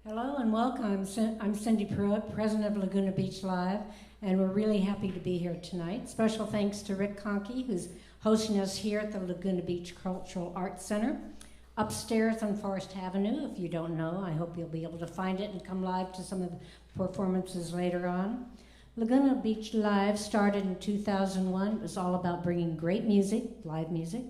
Hello and welcome. I'm Cindy Pruitt, President of Laguna Beach Live, and we're really happy to be here tonight. Special thanks to Rick Conkey, who's hosting us here at the Laguna Beach Cultural Arts Center, upstairs on Forest Avenue. If you don't know, I hope you'll be able to find it and come live to some of the performances later on. Laguna Beach Live started in 2001. It was all about bringing great music, live music,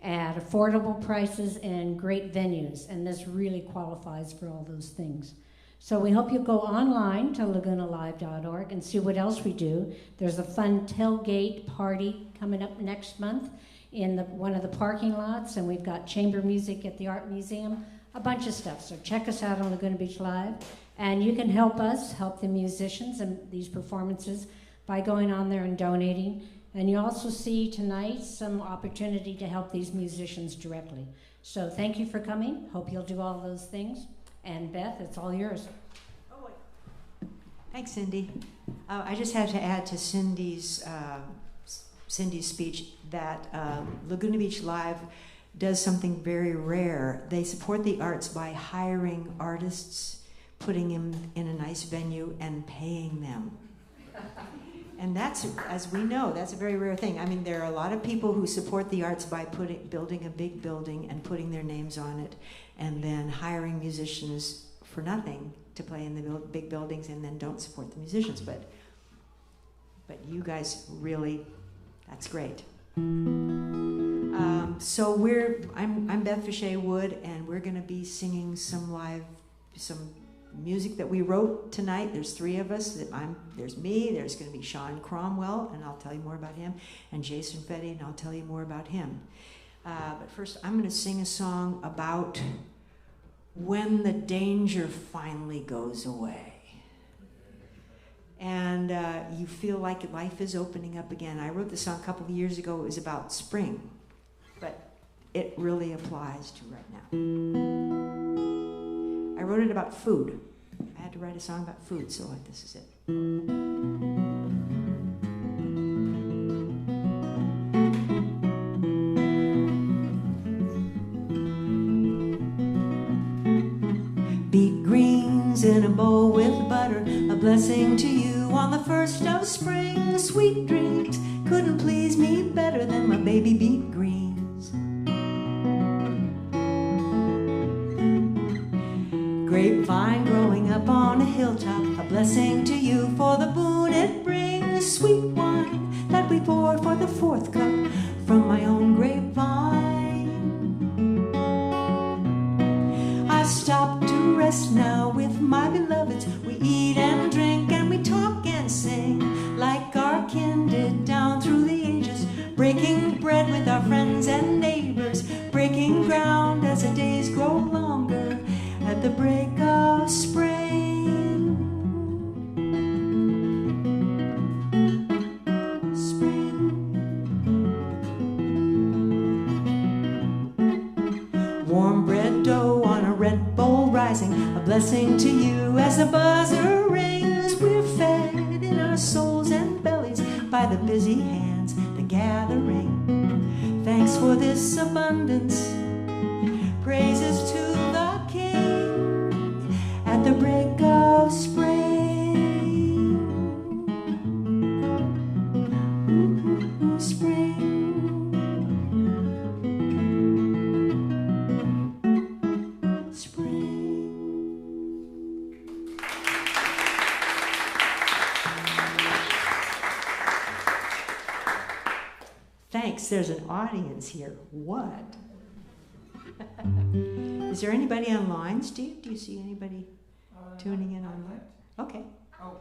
at affordable prices and great venues, and this really qualifies for all those things. So we hope you'll go online to lagunalive.org and see what else we do. There's a fun tailgate party coming up next month in one of the parking lots, and we've got chamber music at the Art Museum, a bunch of stuff. So check us out on Laguna Beach Live, and you can help us, help the musicians in these performances by going on there and donating. And you also see tonight some opportunity to help these musicians directly. So thank you for coming. Hope you'll do all those things. And Beth, it's all yours. Oh, wait. Thanks, Cindy. I just have to add to Cindy's speech that Laguna Beach Live does something very rare. They support the arts by hiring artists, putting them in a nice venue, and paying them. And that's, as we know, that's a very rare thing. I mean, there are a lot of people who support the arts by building a big building and putting their names on it, and then hiring musicians for nothing to play in the big buildings, and then don't support the musicians. But you guys really, that's great. So I'm Beth Fichet Wood, and we're going to be singing some music that we wrote tonight. There's three of us. There's me, there's going to be Shaun Cromwell, and I'll tell you more about him, and Jason Feddy, and I'll tell you more about him. But first, I'm going to sing a song about when the danger finally goes away. And you feel like life is opening up again. I wrote this song a couple of years ago. It was about spring, but it really applies to right now. I wrote it about food. I had to write a song about food, so this is it. Beet greens in a bowl with butter, a blessing to you on the first of spring. Sweet dreams couldn't please me better than my baby beet greens. Grapevine growing up on a hilltop, a blessing to you for the boon it brings. Sweet wine that we pour for the fourth cup from my own grapevine. I stop to rest now with my beloveds. We eat and drink and we talk and sing like our kin did down through the ages, breaking bread with our friends and neighbors, breaking ground as the days grow longer at the break of spring. Spring. Warm bread dough on a red bowl rising, a blessing to you as the buzzer rings. We're fed in our souls and bellies by the busy hands, the gathering. Thanks for this abundance. Praises to the King at the break of spring. Spring. Spring. Thanks, there's an audience here. What? Is there anybody online, Steve? Do you see anybody tuning in online? Okay. Oh.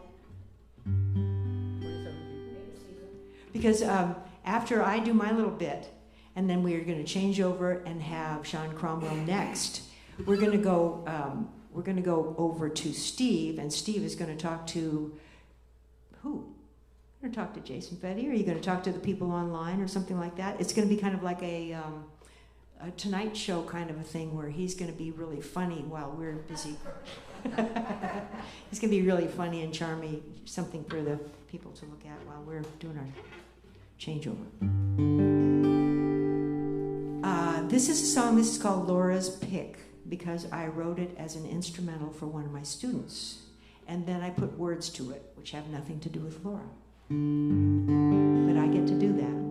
Because after I do my little bit, and then we are going to change over and have Shaun Cromwell next, we're going to go over to Steve, and Steve is going to talk to who? You're going to talk to Jason Feddy, or are you going to talk to the people online or something like that? It's going to be kind of like a Tonight Show kind of a thing where he's going to be really funny while we're busy. He's going to be really funny and charming, something for the people to look at while we're doing our changeover. This is a song, this is called Laura's Pick. because I wrote it as an instrumental for one of my students. And then I put words to it, which have nothing to do with Laura. But I get to do that.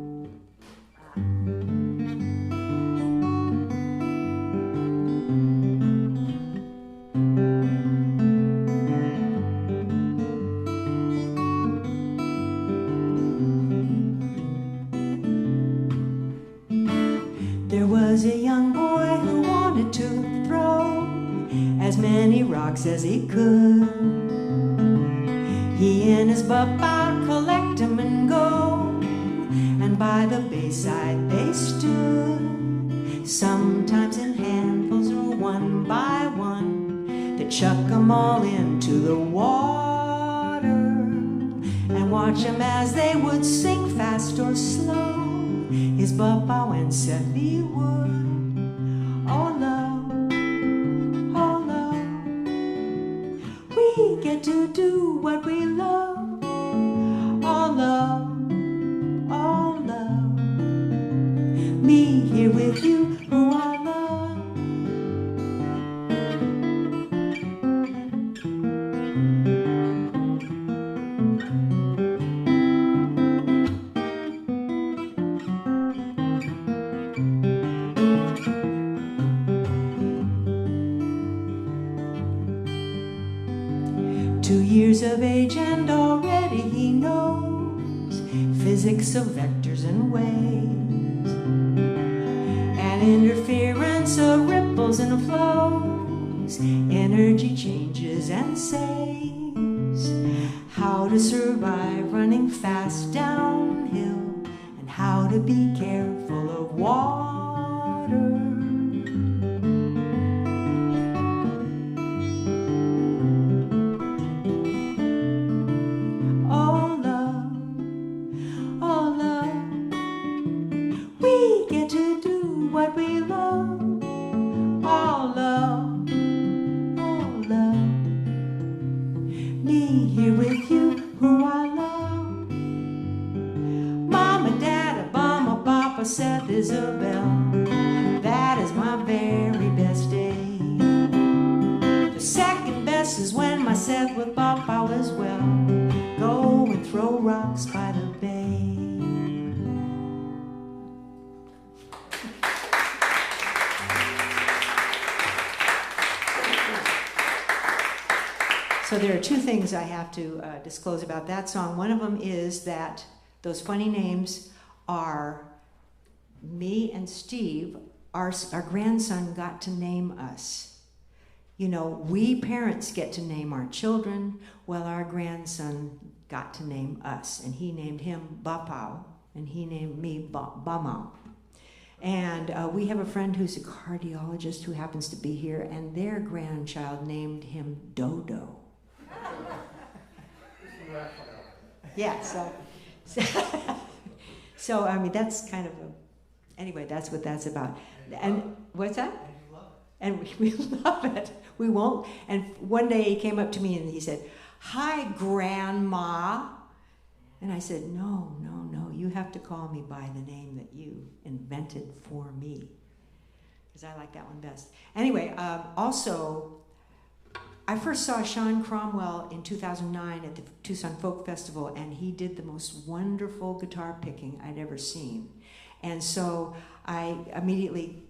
There was a young boy who wanted to throw as many rocks as he could. He and his bub out collect 'em and go, and by the bayside they stood, sometimes in handfuls or one by one. They chuck 'em all into the water and watch 'em as they would sink fast or slow. His bubba and said he would. Oh love, oh love, we get to do what we love. Oh love, oh love, me here with you who I love. 2 years of age and already he knows physics of vectors and waves, and interference of ripples and flows, energy changes and saves, how to survive running fast downhill, and how to be careful of water. Said Isabel, that is my very best day. The second best is when my set with Papa was well. Go and throw rocks by the bay. So there are two things I have to disclose about that song. One of them is that those funny names are me and Steve. Our grandson got to name us. You know, we parents get to name our children. Well, our grandson got to name us, and he named him Bapao, and he named me Bamao. And we have a friend who's a cardiologist who happens to be here, and their grandchild named him Dodo. Yeah, so I mean, that's kind of a, anyway, that's what that's about. And what's that? And we love it. We won't. And one day he came up to me and he said, "Hi, Grandma." And I said, no, you have to call me by the name that you invented for me, because I like that one best. Anyway, also, I first saw Shaun Cromwell in 2009 at the Tucson Folk Festival, and he did the most wonderful guitar picking I'd ever seen. And so I immediately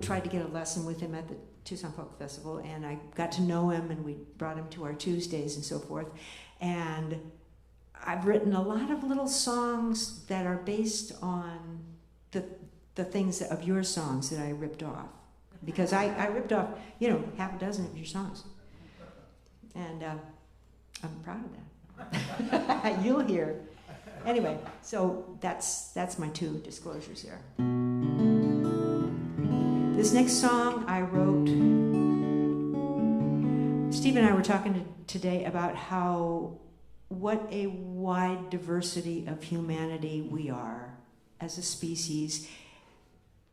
tried to get a lesson with him at the Tucson Folk Festival, and I got to know him, and we brought him to our Tuesdays and so forth. And I've written a lot of little songs that are based on the things of your songs that I ripped off. Because I ripped off, you know, half a dozen of your songs. And I'm proud of that. You'll hear. Anyway, so that's my two disclosures there. This next song I wrote, Steve and I were talking today about what a wide diversity of humanity we are as a species.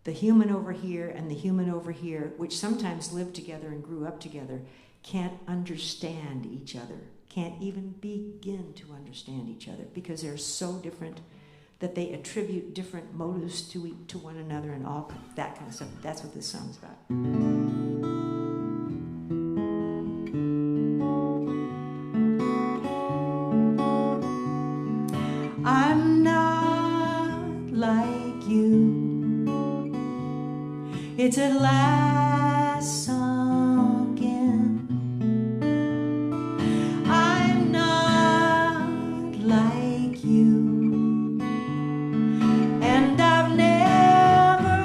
The human over here and the human over here, which sometimes lived together and grew up together, can't understand each other, can't even begin to understand each other, because they're so different that they attribute different motives to one another and all that kind of stuff. That's what this song's about. it's at last sunk in. I'm not like you, and I've never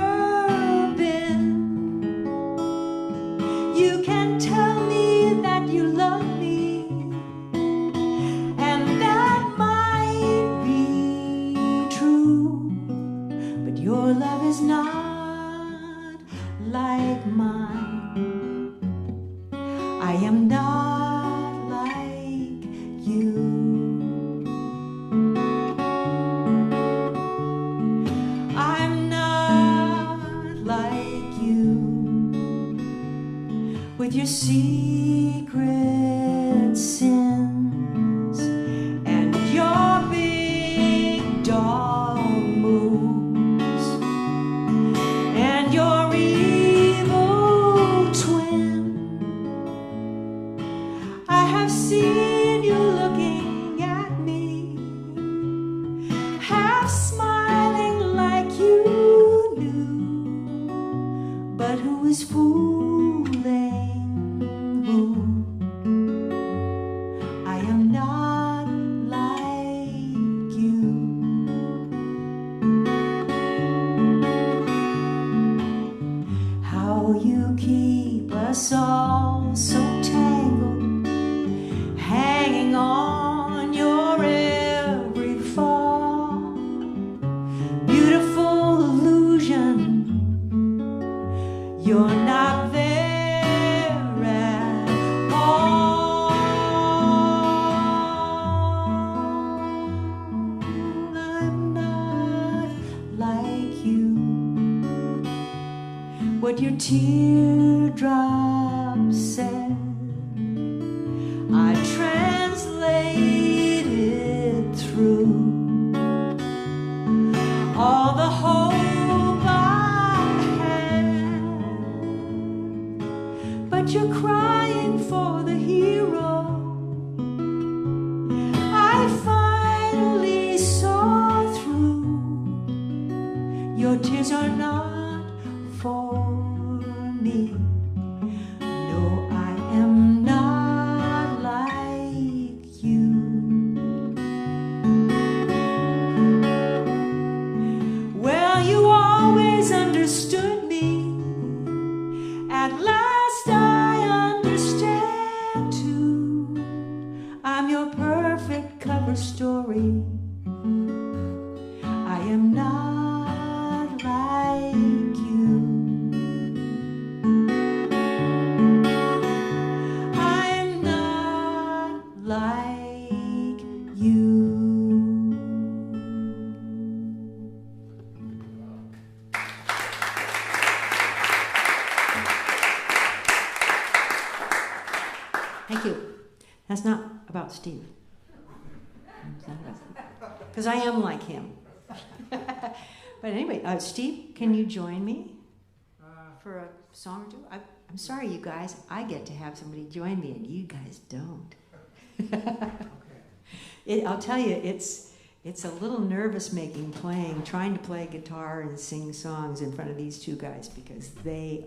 been. You can tell me that you love me, and that might be true, but your love is not like mine. I am not like you. I'm not like you, with your secret sins and your big dog moves and your evil twin. I have seen you looking at me, half smiling like you knew, but who is fooling who? I am not like you. How you keep us all so tangled, hanging on your every fall. Beautiful illusion, you're not there at all. I'm not like you. What your teardrops said, I translated through. All the hope I had, but you're crying for the hero. I finally saw through. Your tears are not for me. No, I am not like you. Well, you always understood me. At last I understand too. I'm your perfect cover story. I am not like you. I'm not like you. Thank you. That's not about Steve. Because I am like him. But anyway, Steve, can you join me for a song or two? I'm sorry, you guys. I get to have somebody join me, and you guys don't. I'll tell you, it's a little nervous-making trying to play guitar and sing songs in front of these two guys, because they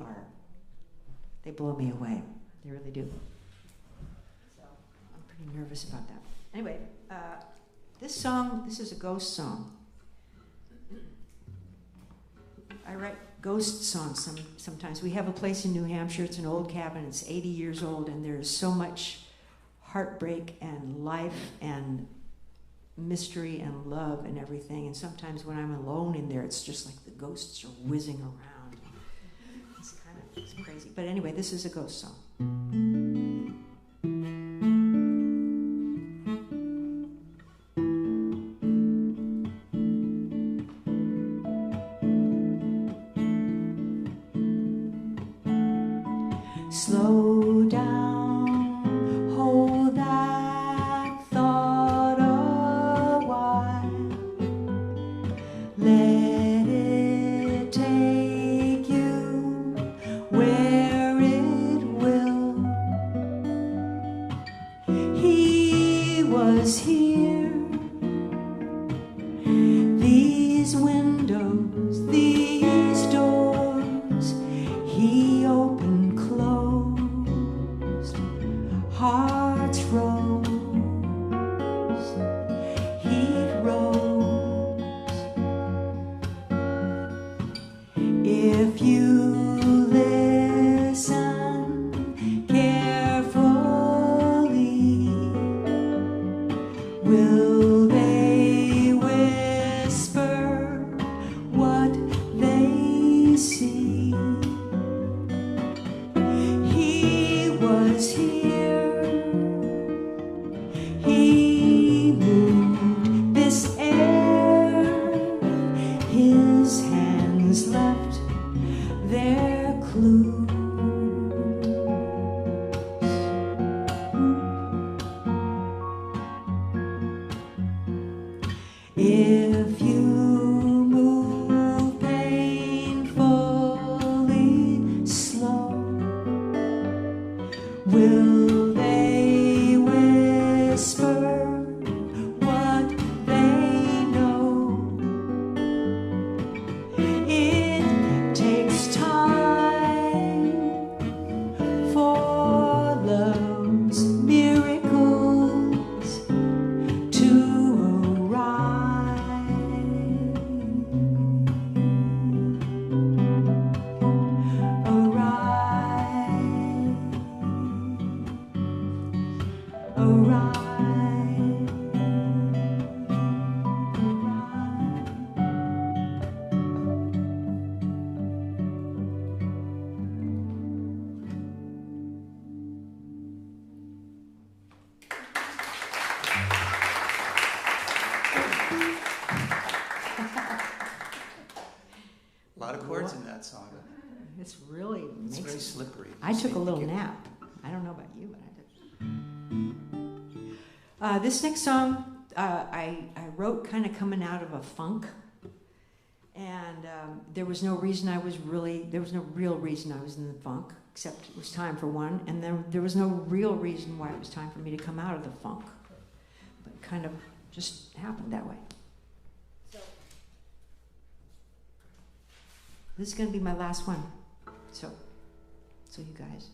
blow me away. They really do. So I'm pretty nervous about that. Anyway, this is a ghost song. I write ghost songs sometimes. We have a place in New Hampshire. It's an old cabin. It's 80 years old, and there's so much heartbreak and life and mystery and love and everything. And sometimes when I'm alone in there, it's just like the ghosts are whizzing around. It's crazy. But anyway, this is a ghost song. Slow down, hold that thought a while. Let it take you where it will. He was here. These windows, these doors, If you listen carefully, will they whisper what they see? He was here, he moved this air, his hands left their clues. If you move painfully slow, will they whisper what they know? It takes time for love's miracles to arrive. Arrive. A lot of chords in that song. This really It's makes very slippery. I took a little nap. I don't know about you, but I did. This next song, I wrote kind of coming out of a funk, and there was no reason there was no real reason I was in the funk, except it was time for one, and then there was no real reason why it was time for me to come out of the funk, but it kind of just happened that way. This is going to be my last one, so you guys.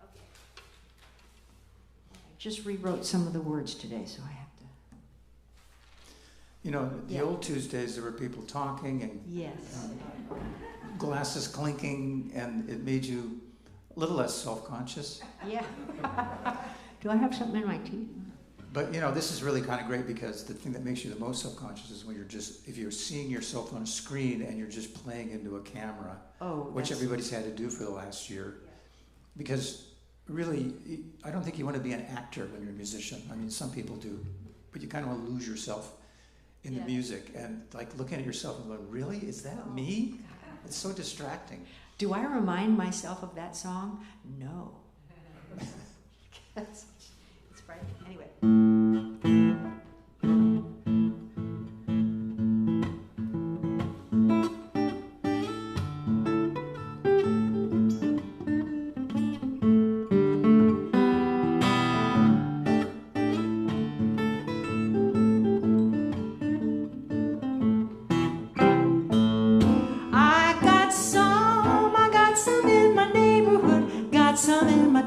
I just rewrote some of the words today, so I have to. You know, the Yeah. old Tuesdays, there were people talking and Yes. glasses clinking, and it made you a little less self-conscious. Yeah. Do I have something in my teeth? But, you know, this is really kind of great because the thing that makes you the most self-conscious is when if you're seeing yourself on a screen and you're just playing into a camera, which everybody's had to do for the last year. Because really, I don't think you want to be an actor when you're a musician. I mean, some people do, but you kind of want to lose yourself in the music and like looking at yourself and going, really? Is that me? God. It's so distracting. Do I remind myself of that song? No. It's frightening. Anyway.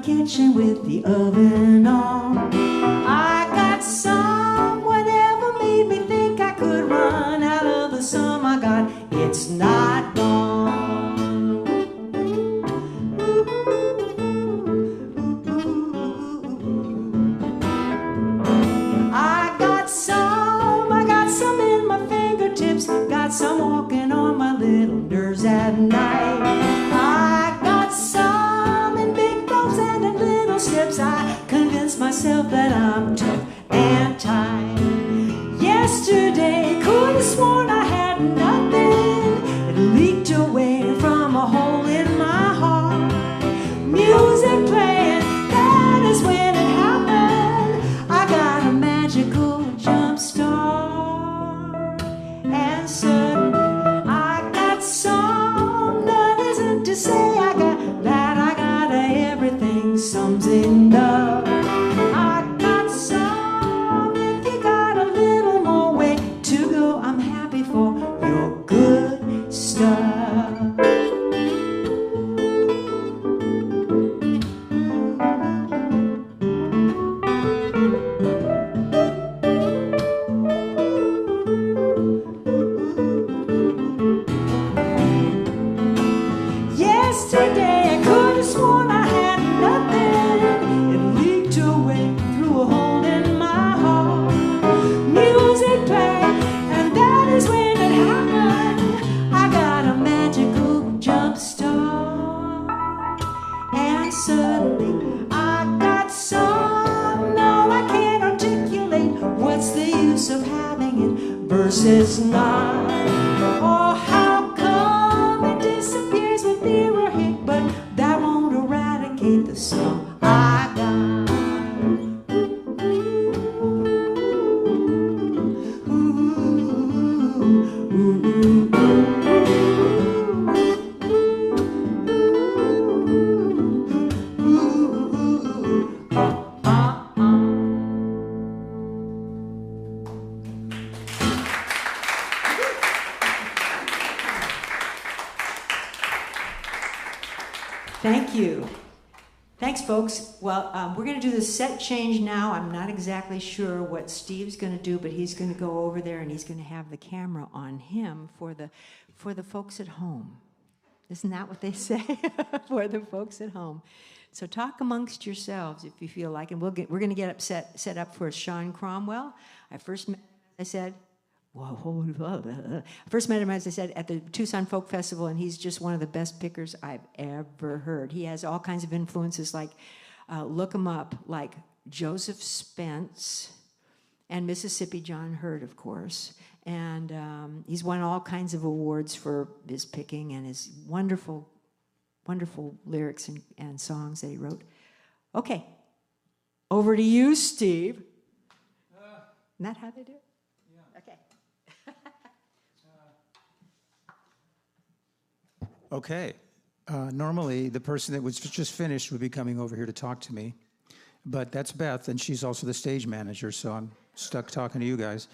Kitchen with the oven on. I got some, whatever made me think I could run out of the sum I got. It's not gone. I got some in my fingertips. Got some walking on my little nerves at night. I got some steps. I convince myself that I'm tough and tight. Yesterday, could have sworn I had nothing. It leaked away from a hole in my heart. Music playing, that is when it happened. I got a magical jump start. And suddenly, I got some. That isn't to say I got everything sums enough. I got some. If you got a little more way to go, I'm happy for your good stuff. Yesterday I could have sworn I had nothing. It leaked away through a hole in my heart. Music played, and that is when it happened. I got a magical jump start, and suddenly I got some. No, I can't articulate. What's the use of having it versus not? Oh, how come it disappears when nearer hit, but that won't eradicate the song I got. Thank you. Thanks, folks. Well, we're going to do the set change now. I'm not exactly sure what Steve's going to do, but he's going to go over there and he's going to have the camera on him for the folks at home. Isn't that what they say? For the folks at home. So talk amongst yourselves if you feel like, and we're going to get set up for Shaun Cromwell. I first met him, as I said, at the Tucson Folk Festival, and he's just one of the best pickers I've ever heard. He has all kinds of influences, like, look him up, like Joseph Spence and Mississippi John Hurt, of course. And he's won all kinds of awards for his picking and his wonderful, wonderful lyrics and songs that he wrote. Okay, over to you, Steve. Isn't that how they do it? Okay. Okay. Normally, the person that was just finished would be coming over here to talk to me. But that's Beth, and she's also the stage manager, so I'm stuck talking to you guys.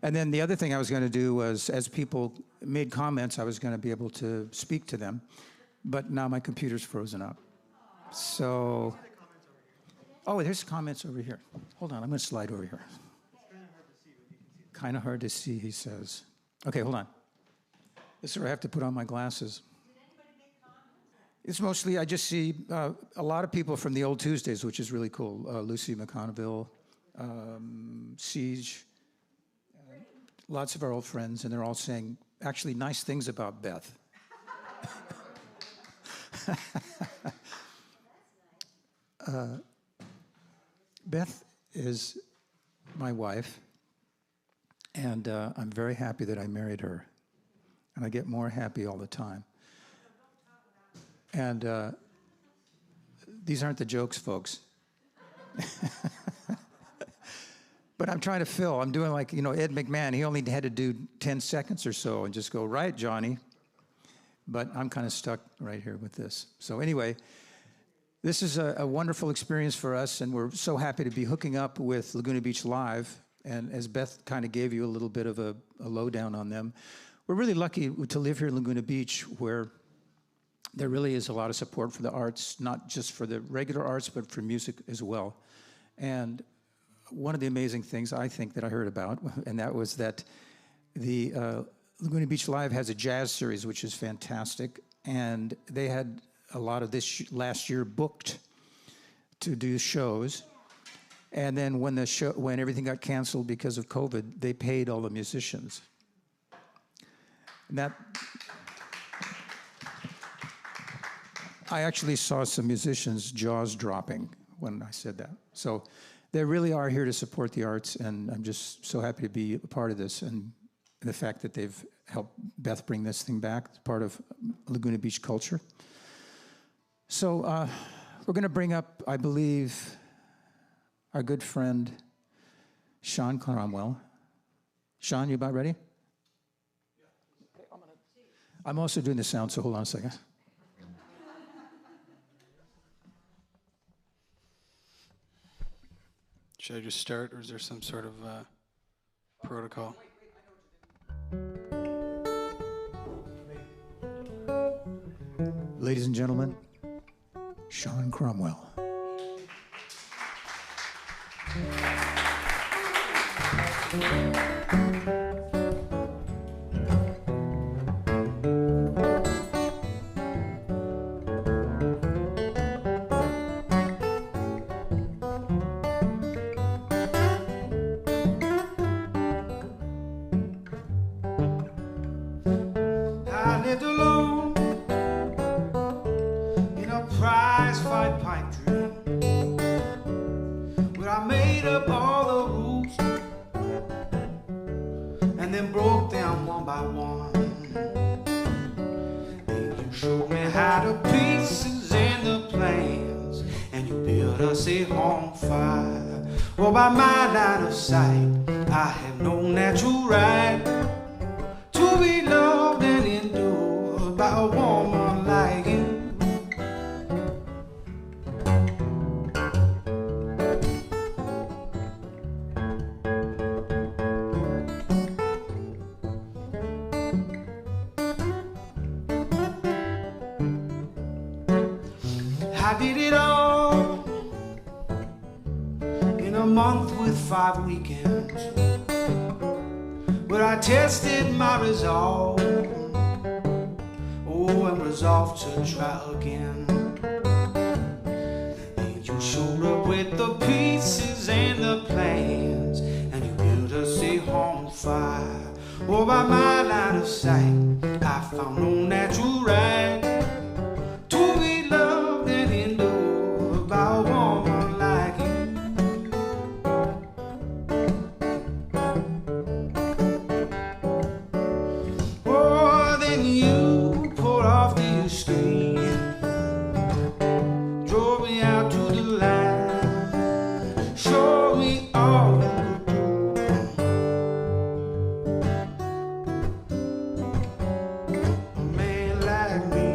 And then the other thing I was going to do was, as people made comments, I was going to be able to speak to them. But now my computer's frozen up. So... Oh, there's comments over here. Hold on, I'm going to slide over here. Kind of hard to see, he says. Okay, hold on. This is where I have to put on my glasses. It's mostly, I just see a lot of people from the old Tuesdays, which is really cool. Lucy McConneville, Siege, lots of our old friends, and they're all saying actually nice things about Beth. Beth is my wife, and I'm very happy that I married her, and I get more happy all the time. And these aren't the jokes, folks. But I'm trying to fill. I'm doing like, Ed McMahon. He only had to do 10 seconds or so and just go, right, Johnny. But I'm kind of stuck right here with this. So anyway, this is a wonderful experience for us, and we're so happy to be hooking up with Laguna Beach Live. And as Beth kind of gave you a little bit of a lowdown on them, we're really lucky to live here in Laguna Beach, where there really is a lot of support for the arts, not just for the regular arts, but for music as well. And one of the amazing things I think that I heard about, and that was that the Laguna Beach Live has a jazz series, which is fantastic. And they had a lot of this last year booked to do shows. And then when everything got canceled because of COVID, they paid all the musicians. And that... I actually saw some musicians' jaws dropping when I said that. So they really are here to support the arts, and I'm just so happy to be a part of this, and the fact that they've helped Beth bring this thing back. It's part of Laguna Beach culture. So we're going to bring up, I believe, our good friend, Shaun Cromwell. Shaun, you about ready? Yeah. I'm also doing the sound, so hold on a second. Should I just start, or is there some sort of protocol? Ladies and gentlemen, Shaun Cromwell. inside pipe dream, where I made up all the rules and then broke them one by one. And you showed me how to pieces and the plans, and you built us a home fire. Well, by my line of sight, I have no natural right to be loved and endured by a woman like you. I did it all in a month with 5 weekends, where I tested my resolve, oh, and resolved to try again. And you showed up with the pieces and the plans, and you built us a home fire. Oh, by my line of sight, I found no natural right to be loved and endured by a woman like you. Oh, then you pulled off the street, drove me out to the line, showed me all you could do. A man like me.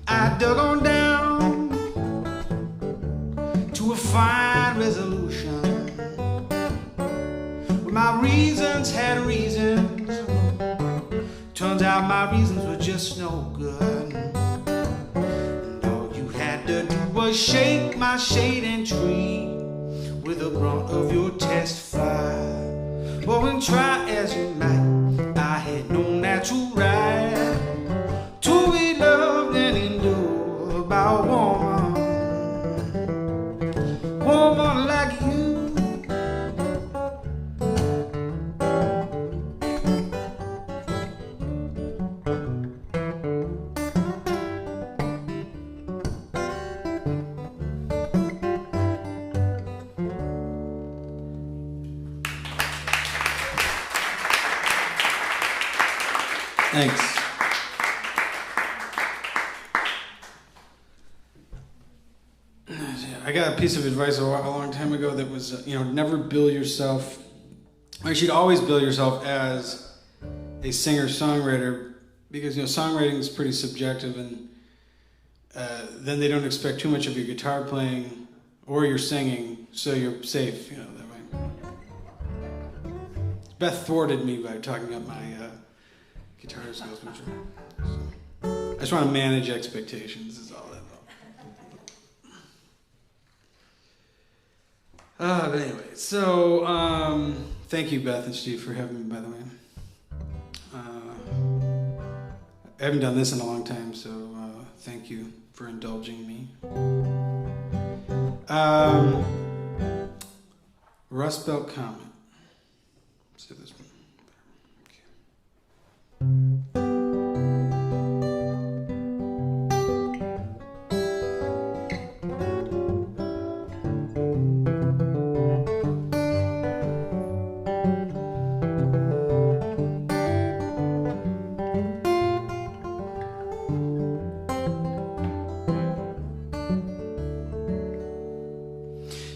I dug on down to a fine resolution, where my reasons had reasons. Turns out my reasons were just no good, and all you had to do was shake my shade and treat with the brunt of your test fire. But when try as you might, I had no natural right to be loved and endured by a woman like you. Thanks. I got a piece of advice a long time ago that was, never bill yourself. You should always bill yourself as a singer-songwriter, because songwriting is pretty subjective, and then they don't expect too much of your guitar playing or your singing, so you're safe. That way. Beth thwarted me by talking up my guitar skills, I just want to manage expectations. Is all that. But anyway, so thank you, Beth and Steve, for having me, by the way. I haven't done this in a long time, so thank you for indulging me. Rust Belt Comet. Let's do this one.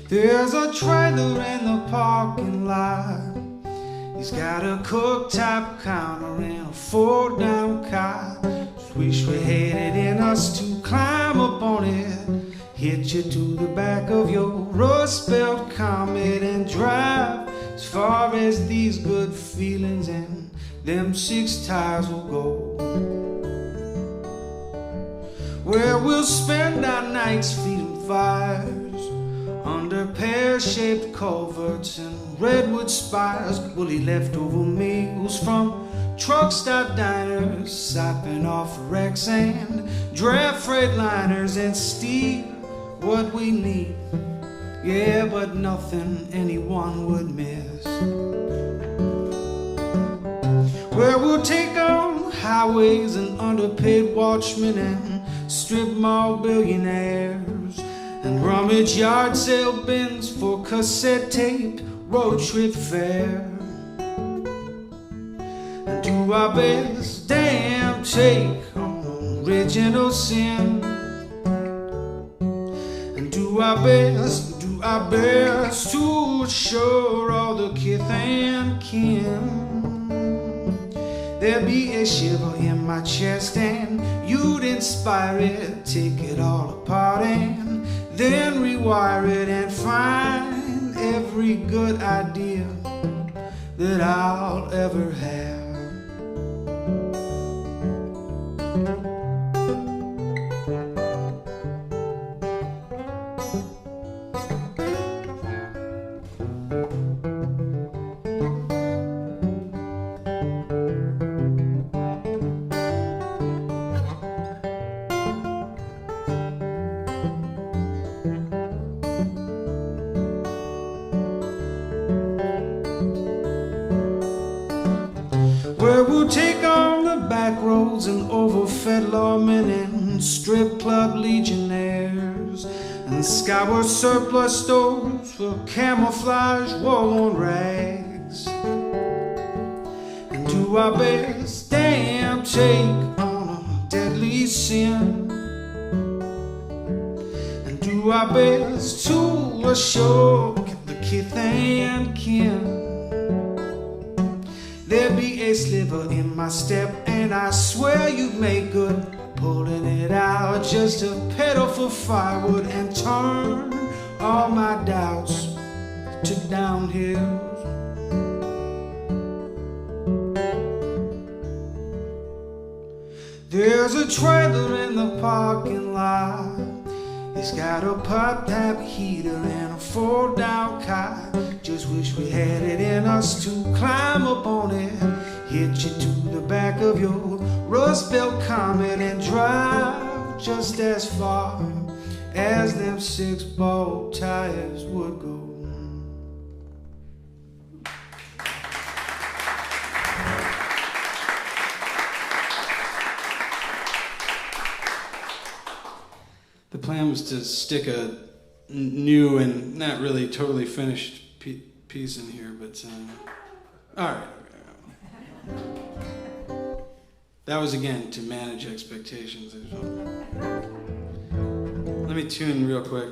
There's a trailer in the parking lot. He's got a cooktop counter and a fold-down car. Just wish we had it in us to climb up on it, hit you to the back of your Rust Belt Comet and drive as far as these good feelings and them 6 tires will go. Where we'll spend our nights feeding fires under pear-shaped culverts and redwood spires. Woolly leftover meals from truck stop diners, sopping off wreck sand, draft freight liners, and steal what we need. Yeah, but nothing anyone would miss. Where we'll take highways and underpaid watchmen and strip mall billionaires and rummage yard sale bins for cassette tape road trip fare, and do our best damn take on original sin, and do our best to assure all the kith and kin. There'd be a shiver in my chest and you'd inspire it, take it all apart and then rewire it and find every good idea that I'll ever have. Where we'll take on the back roads and overfed lawmen and strip club legionnaires and skyward surplus stores for camouflage war-worn rags, and do our best damn take on a deadly sin, and do our best to assure the kith and kin. There'd be a sliver in my step and I swear you'd make good pulling it out just a pedal for firewood and turn all my doubts to downhills. There's a trailer in the parking lot. It's got a pop-top heater and a fold-down cot. Just wish we had it in us to climb up on it, hitch it to the back of your Rust Belt Comet and drive just as far as them 6-ball tires would go. The plan was to stick a new and not really totally finished piece in here, but all right. That was again to manage expectations. Let me tune real quick.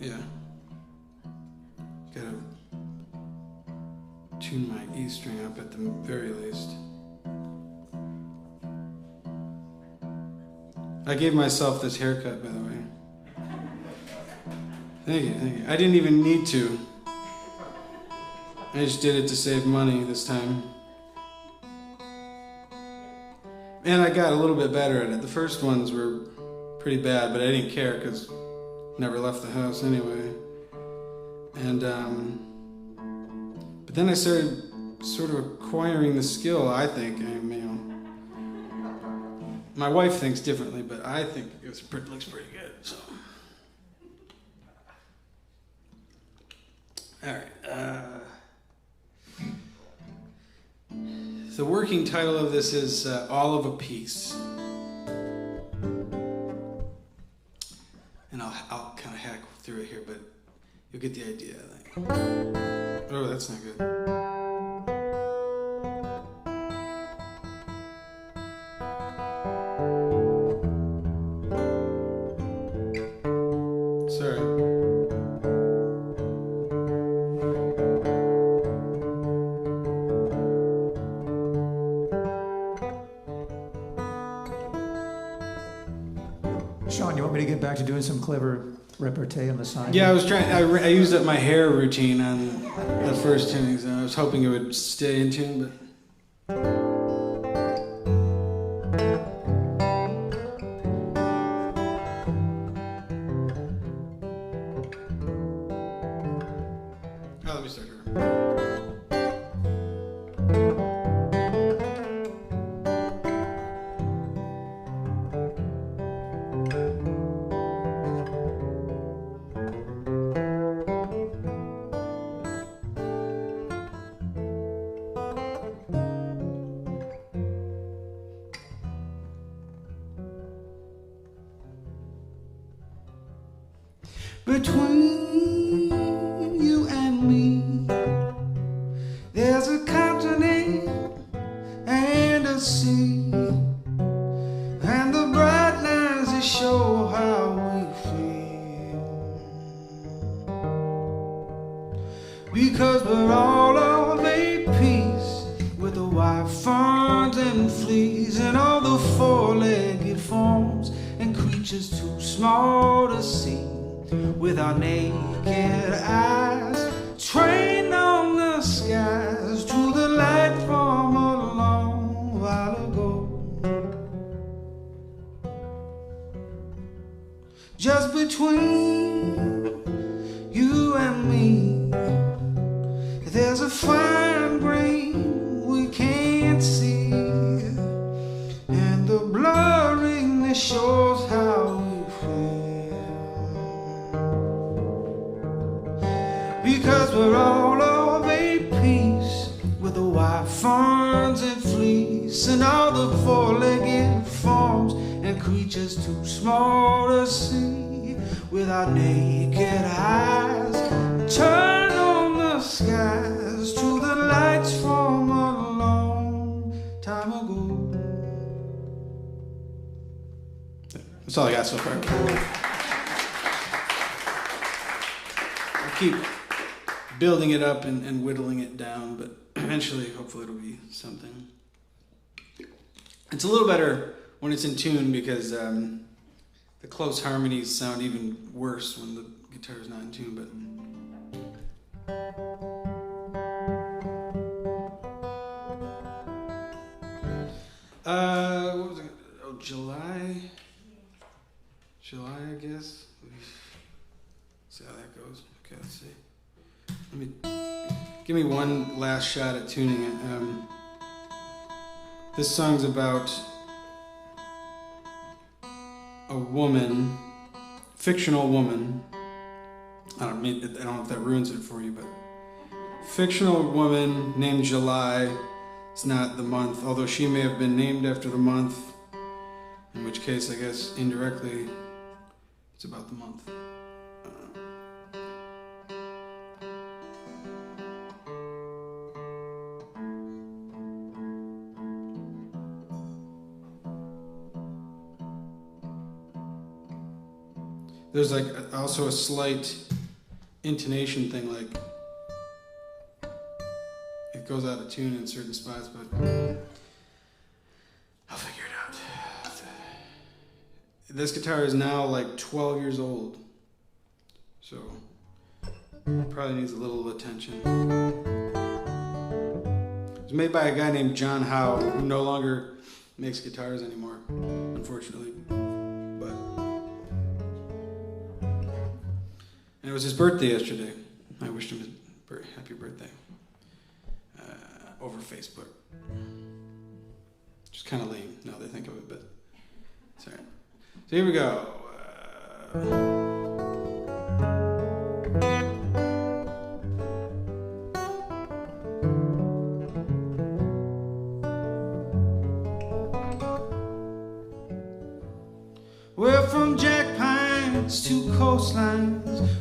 Yeah, gotta tune my E string up at the very least. I gave myself this haircut, by the way. Thank you. I didn't even need to. I just did it to save money this time. And I got a little bit better at it. The first ones were pretty bad, but I didn't care because I never left the house anyway. And, but then I started sort of acquiring the skill, I think. My wife thinks differently, but I think it looks pretty good. So, all right. The working title of this is "All of a Piece," and I'll kind of hack through it here, but you'll get the idea, I think. Oh, that's not good. Shaun, you want me to get back to doing some clever repartee on the side? Yeah, I was trying. I used up my hair routine on the first tunings, and I was hoping it would stay in tune, but. Oh, let me start here. between you and me. There's a continent and a sea, and the bright lines that show how we feel. Because we're all of a piece with the white ferns and fleas and all the four-legged forms and creatures too small to see with our naked eyes, trained on the skies to the light from a long while ago. Just between you and me, there's a fine grain we can't see, and the blurriness shows how we feel. Because we're all of a piece with the white ferns and fleas and all the four-legged forms and creatures too small to see with our naked eyes. Turn on the skies to the lights from a long time ago. That's all I got so far. I'll keep building it up and whittling it down, but eventually, hopefully, it'll be something. It's a little better when it's in tune because the close harmonies sound even worse when the guitar's not in tune, but... what was it? Oh, July, I guess. See how that goes. Okay, let's see. Give me one last shot at tuning it. This song's about a woman, fictional woman. I don't know if that ruins it for you, but fictional woman named July. It's not the month, although she may have been named after the month, in which case, I guess, indirectly, it's about the month. There's like also a slight intonation thing, like it goes out of tune in certain spots, but I'll figure it out. This guitar is now like 12 years old, so it probably needs a little attention. It was made by a guy named John Howe, who no longer makes guitars anymore, unfortunately. And it was his birthday yesterday. I wished him a happy birthday over Facebook. Just kind of lame now that I think of it, but it's all right. So here we go. We're from jack pines to coastlines.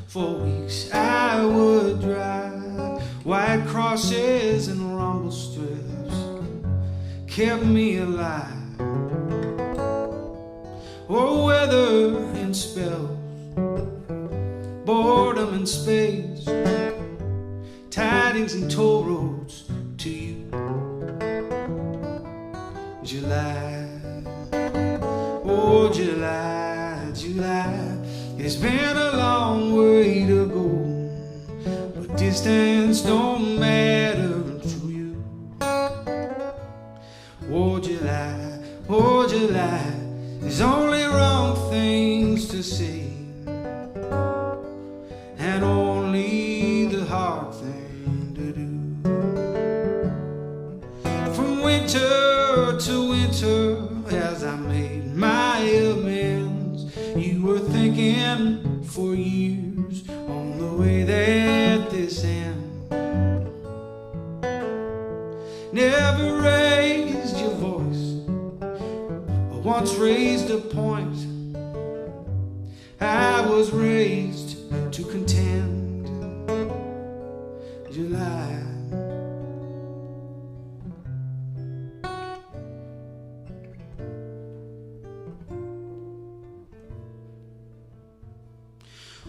For weeks I would drive. White crosses and rumble strips kept me alive. Oh, weather and spells, boredom and spades, tidings and toll roads to you. July, oh July, July. It's been a long way to go, but distance don't matter to you. Oh July, there's only wrong things to say, and only the hard thing to do. From winter to winter, as I made my amends, you were thinking for years on the way that this ends. Never raised your voice, or once raised a point. I was raised to contend. July.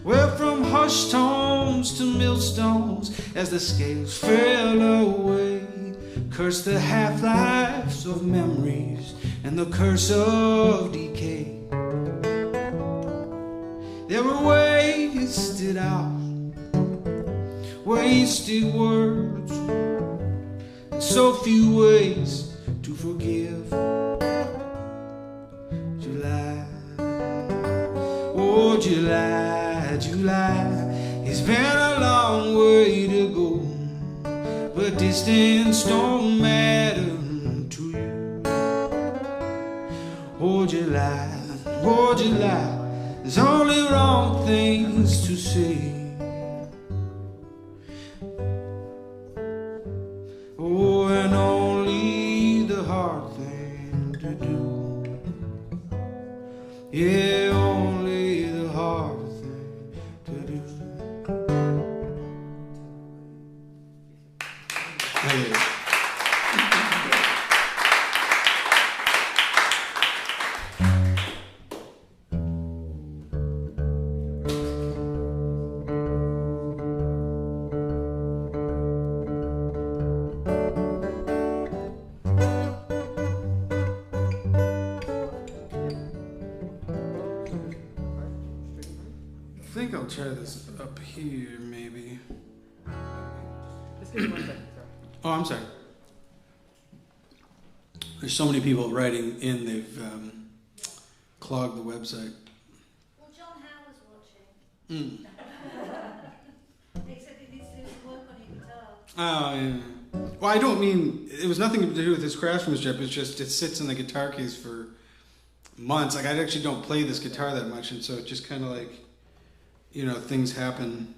Well, from hushed tones to millstones, as the scales fell away, cursed the half-lives of memories and the curse of decay. There were wasted hours, wasted words, and so few ways to forgive. July, oh July, July, it's been a long way to go, but distance don't matter to you. Oh July, there's only wrong things to say. Oh, and only the hard thing to do. Yeah, only the hard thing to do. Hey. I think I'll try this up here, maybe. Just give me 1 second, sorry. Oh, I'm sorry. There's so many people writing in, they've clogged the website. Well, John Howe was watching. He said he needs to do some work on your guitar. Oh, yeah. Well, I don't mean, it was nothing to do with this craftsmanship, it's just, it sits in the guitar case for months. Like, I actually don't play this guitar that much, and so it just kind of like, you know, things happen.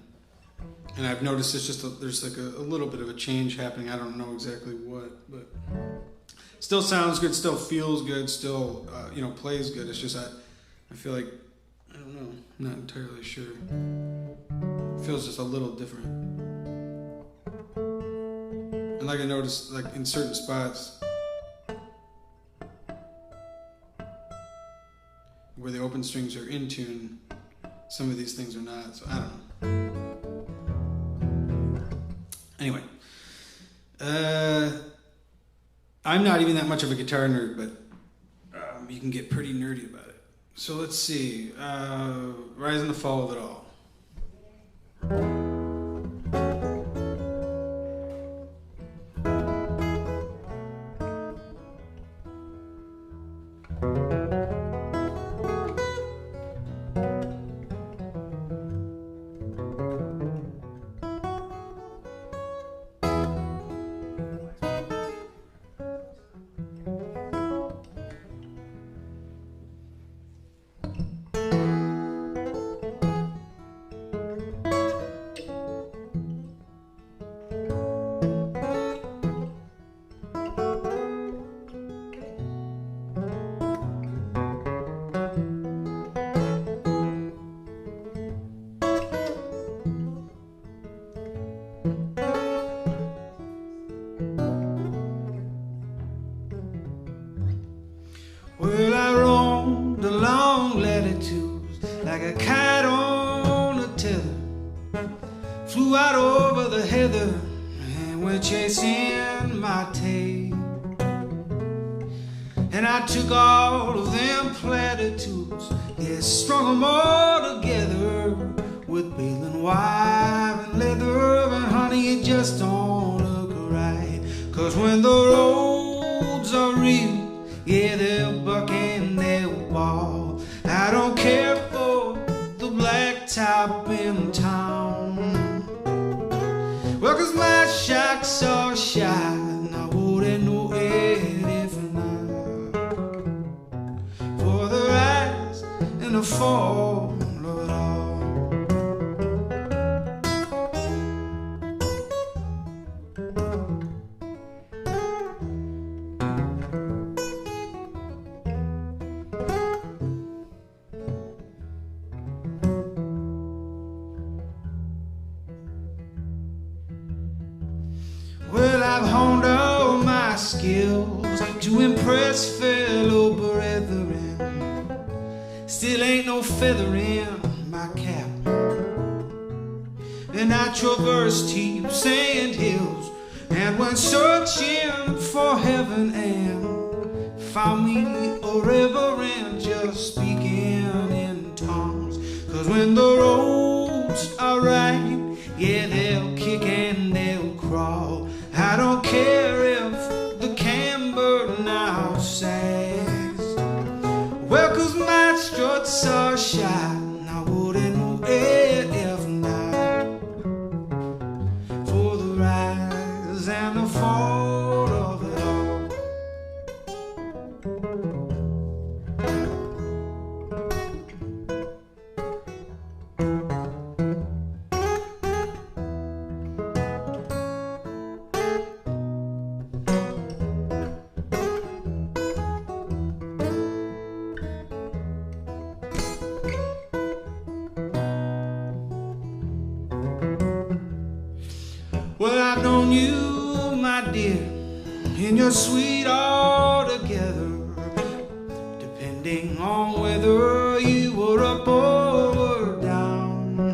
And I've noticed it's just, there's like a little bit of a change happening. I don't know exactly what, but still sounds good, still feels good, still, you know, plays good. It's just, I feel like, I don't know, I'm not entirely sure. It feels just a little different. And like I noticed, like in certain spots, where the open strings are in tune, some of these things are not, so I don't know. Anyway, I'm not even that much of a guitar nerd, but you can get pretty nerdy about it. So let's see, Rise and the Fall of It All. Well, I roamed the long latitudes like a kite on a tether, flew out over the heather and went chasing my tail. And I took all of them platitudes, yeah, strung them all together with baling wire and leather. And honey, it just don't look right, 'cause when the roads are real, yeah, they'll buck and they'll ball. I don't care for the black top in town. Well, 'cause my shocks are shine, I wouldn't know it if not for the rise and the fall of it all. skills to impress fellow brethren. Still ain't no feather in my cap. And I traversed heaps and hills and went searching for heaven and found me a reverend just speaking in tongues. 'Cause when the roads are right, yeah, they'll kick and they'll crawl. I don't care if the camber now sags. Well, 'cause my struts are shot, I wouldn't know it if not for the rise and the fall of it all. Well, I've known you, my dear, and you're sweet altogether, depending on whether you were up or down.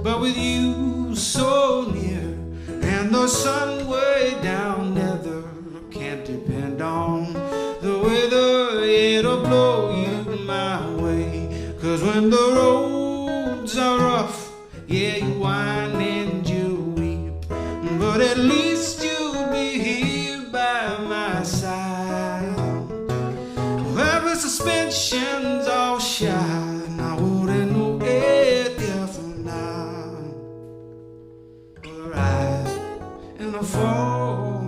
But with you so near and the sun way down, neither can't depend on the weather, it'll blow you my way. 'Cause when the roads are rough, yeah, you whine and you weep, but at least you'll be here by my side. Well, the suspension's all shot, I wouldn't know it if not for the rise and the fall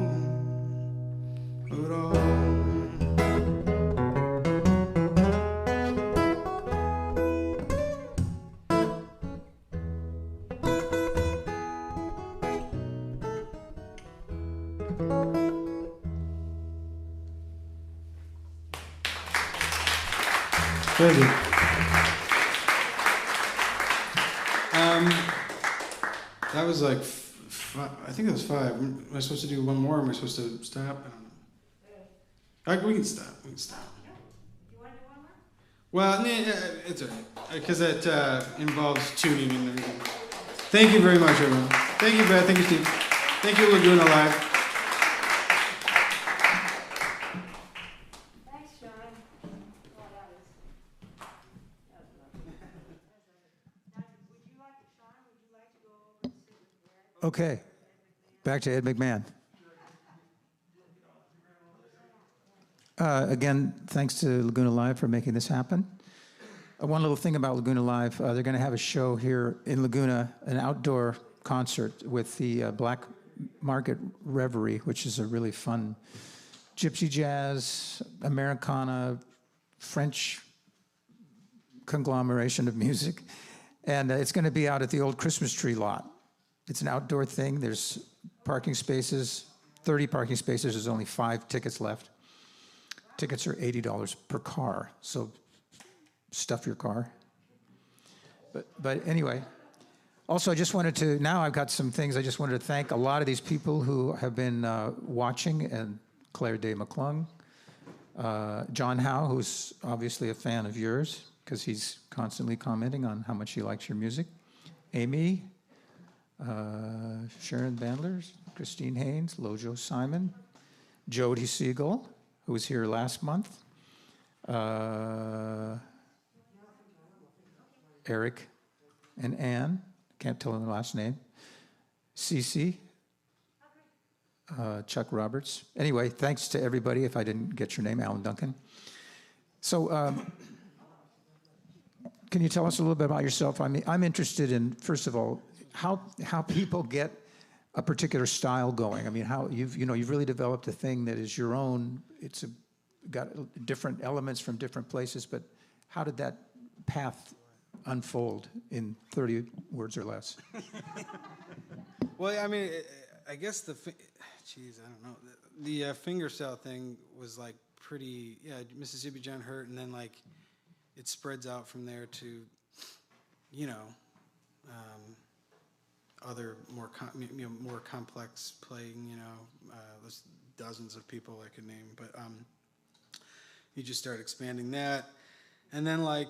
of it all. Feddy. That was like I think that was 5. Am I supposed to do one more, or am I supposed to stop? I don't know. We can stop. We can stop. You want to do one more? Well, it's all right, because it involves tuning and everything. Thank you very much, everyone. Thank you, Beth. Thank you, Steve. Thank you, Laguna Live. Thanks, Shaun. Oh, that was lovely. Now, would you like to, Shaun, would you like to go over and sit with Brad? Okay, back to Ed McMahon. Again, thanks to Laguna Live for making this happen. One little thing about Laguna Live, they're going to have a show here in Laguna, an outdoor concert with the Black Market Reverie, which is a really fun gypsy jazz, Americana, French conglomeration of music. And it's going to be out at the old Christmas tree lot. It's an outdoor thing. There's parking spaces, 30 parking spaces. There's only 5 tickets left. Tickets are $80 per car, so stuff your car. But anyway, also I just wanted to, now I've got some things, I just wanted to thank a lot of these people who have been watching, and Claire Day McClung, John Howe, who's obviously a fan of yours, because he's constantly commenting on how much he likes your music, Amy, Sharon Bandlers, Christine Haynes, Lojo Simon, Jody Siegel, who was here last month, Eric and Ann, can't tell them the last name, Cece, Chuck Roberts. Anyway, thanks to everybody, if I didn't get your name, Alan Duncan. So, can you tell us a little bit about yourself? I mean, I'm interested in, first of all, how people get a particular style going. I mean, how you've really developed a thing that is your own. It's got different elements from different places, but how did that path unfold in 30 words or less? Well, I mean, I guess I don't know. The fingerstyle thing was like pretty, Mississippi John Hurt, and then like it spreads out from there to, other more more complex playing. There's dozens of people I could name, but you just start expanding that. And then I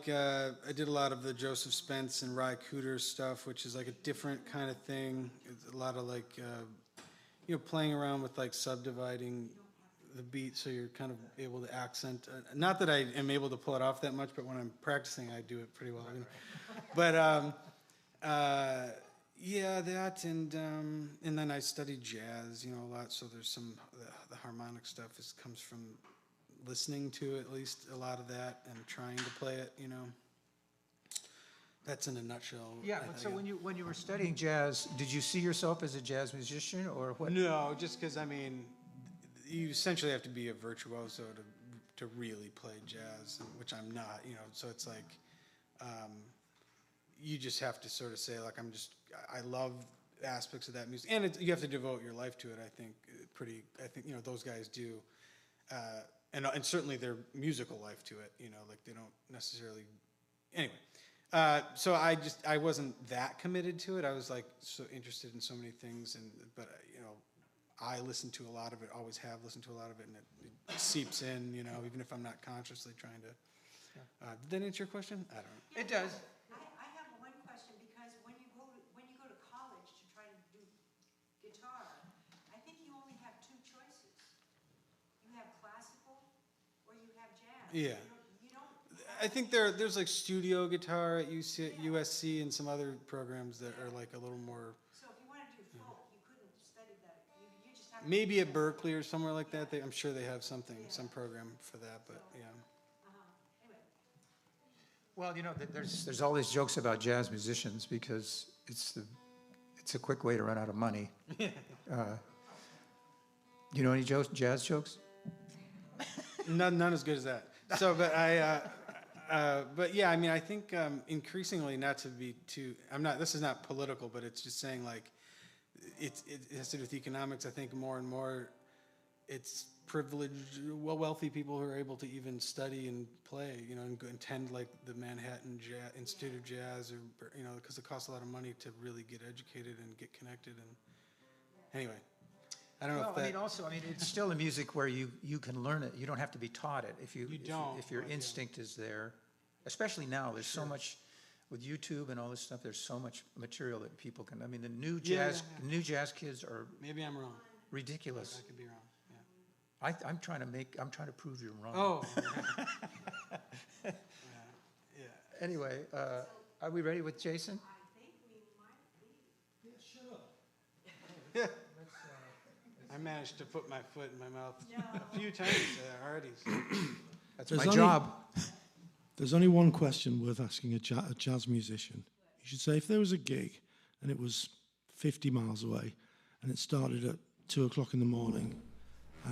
did a lot of the Joseph Spence and Ry Cooder stuff, which is like a different kind of thing. It's a lot of playing around with subdividing the beat so you're kind of able to accent. Not that I am able to pull it off that much, but when I'm practicing, I do it pretty well. But yeah, that and then I studied jazz, a lot. So there's some the harmonic stuff comes from listening to at least a lot of that and trying to play it. That's in a nutshell. Yeah. So when you were studying jazz, did you see yourself as a jazz musician or what? No, just because you essentially have to be a virtuoso to really play jazz, which I'm not. So it's you just have to sort of say I love aspects of that music, and you have to devote your life to it. I think those guys do, and certainly their musical life to it. They don't necessarily. Anyway, so I wasn't that committed to it. I was so interested in so many things, but I listen to a lot of it. Always have listened to a lot of it, and it seeps in. Even if I'm not consciously trying to. Did that answer your question? I don't know. It does. I have one question, because when you go to college to try to do guitar, I think you only have two choices. You have classical or you have jazz. Yeah. You don't I think there's studio guitar at USC and some other programs that are a little more. So if you wanted to do folk, you couldn't study that. You just have to Maybe at Berkeley or somewhere like that. I'm sure they have some program for that, but yeah. Anyway. Well, there's all these jokes about jazz musicians because it's a quick way to run out of money. You know any jazz jokes? None as good as that. So, but but yeah, I think increasingly, not to be too. This is not political, but it's just saying it has to do with economics. I think more and more, it's privileged, wealthy people who are able to even study and play, and attend the Manhattan Institute of Jazz, or because it costs a lot of money to really get educated and get connected. And anyway, I don't know. It's still a music where you can learn it. You don't have to be taught it. If your instinct is there, especially now, there's so much with YouTube and all this stuff. There's so much material that people can. The new jazz kids are. Maybe I'm wrong. Ridiculous. I could be wrong. I'm trying to prove you're wrong. Oh. Yeah. Anyway, are we ready with Jason? I think we might be. Yeah, shut up. Yeah. I managed to put my foot in my mouth a few times already. That's my job. There's only one question worth asking a jazz musician. You should say, if there was a gig and it was 50 miles away and it started at 2 o'clock in the morning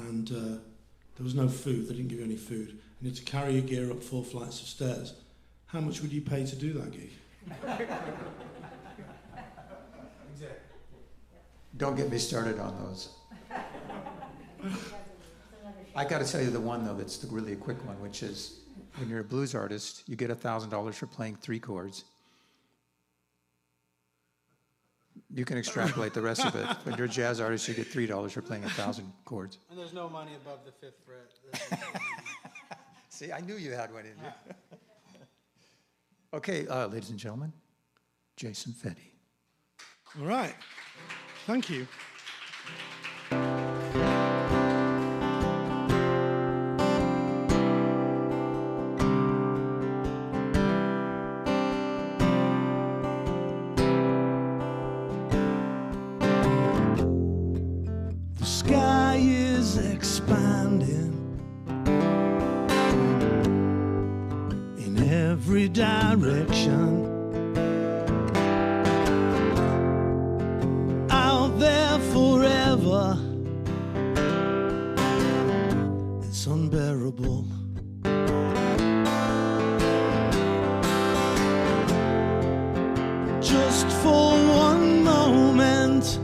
and there was no food, they didn't give you any food, and you had to carry your gear up 4 flights of stairs, how much would you pay to do that gig? Exactly. Don't get me started on those. I got to tell you the one, though, that's really a quick one, which is when you're a blues artist, you get $1,000 for playing 3 chords. You can extrapolate the rest of it. When you're a jazz artist, you get $3 for playing 1,000 chords. And there's no money above the 5th fret. See, I knew you had one in you. Okay, ladies and gentlemen, Jason Feddy. All right. Thank you. The sky is expanding in every direction. There forever, it's unbearable. Just for one moment,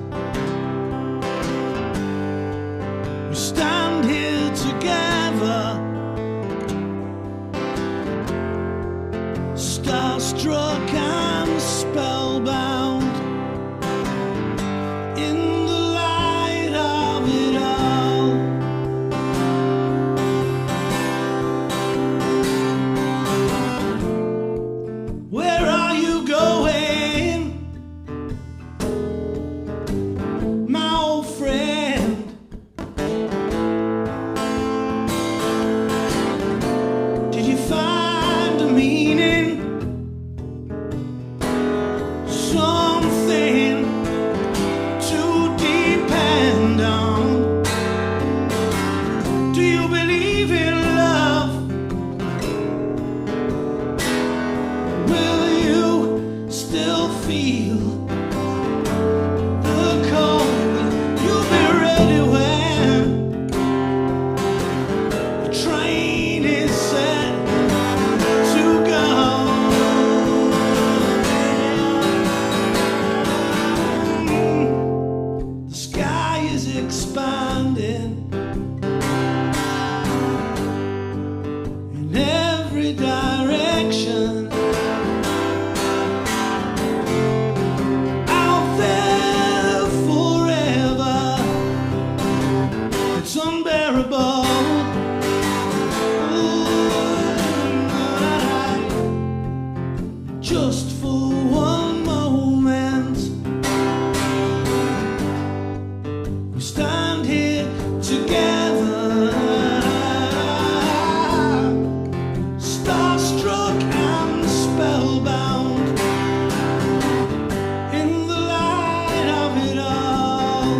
we stand here together, starstruck and spellbound. feel the cold. You'll be ready when the train is set to go. The sky is expanding in every direction. Out there forever, it's unbearable. Just for one moment, we stand here together, starstruck and spellbound in the light of it all.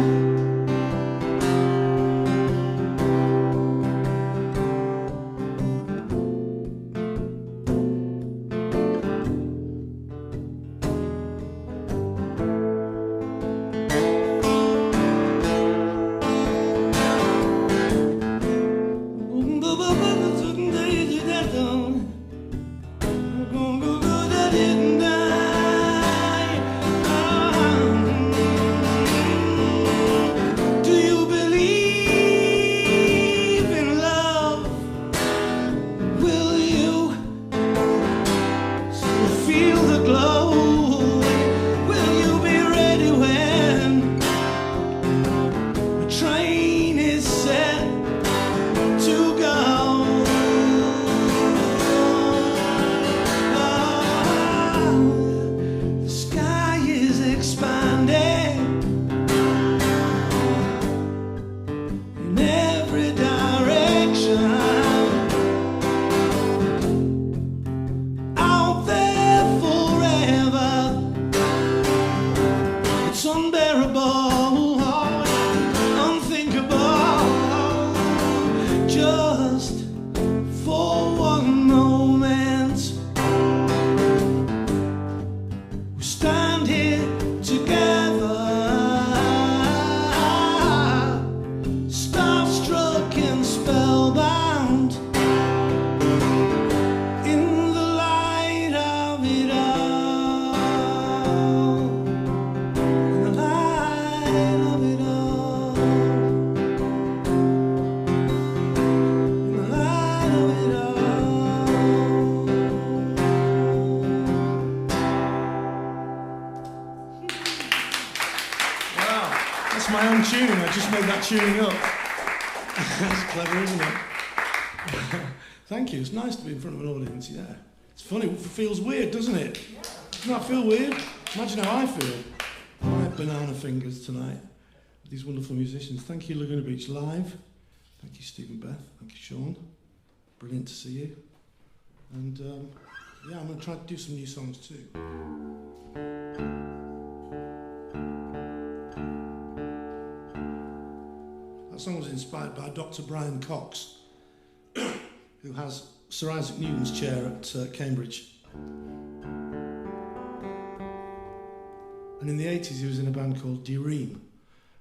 Do you believe in love? Will you still feel the glow? Will you be ready when the train is set to go? The sky is expanding in every direction. Out there forever, it's unbearable, unthinkable. Just for one moment, we stand here together, starstruck and spellbound in the light of it all. In the light of it all. In the light of it all. Wow, that's my own tuning. I just made that tuning up. That's clever, isn't it? Thank you. It's nice to be in front of an audience, yeah. It's funny, it feels weird, doesn't it? Doesn't that feel weird? Imagine how I feel. My banana fingers tonight. These wonderful musicians. Thank you, Laguna Beach Live. Thank you, Steve and Beth. Thank you, Shaun. Brilliant to see you. And yeah, I'm going to try to do some new songs too. That song was inspired by Dr. Brian Cox, who has Sir Isaac Newton's chair at Cambridge. And in the 80s, he was in a band called Dream.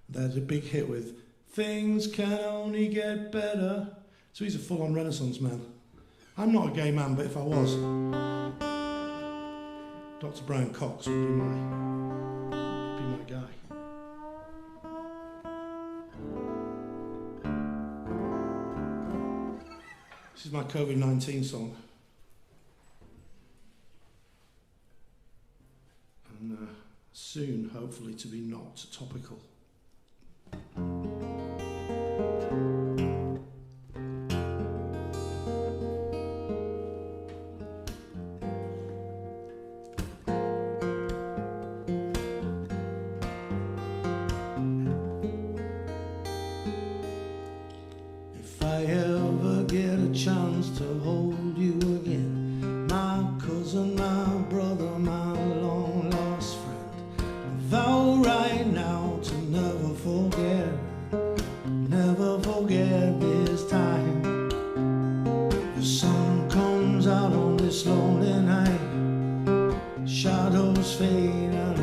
They had a big hit with "Things Can Only Get Better." So he's a full-on Renaissance man. I'm not a gay man, but if I was, Dr. Brian Cox would be my guy. This is my COVID-19 song. And soon, hopefully, to be not topical. If I ever get a chance to hold you again, my cousin, my brother, my long lost friend, I vow right now to never forget this time. The sun comes out on this lonely night, shadows fade and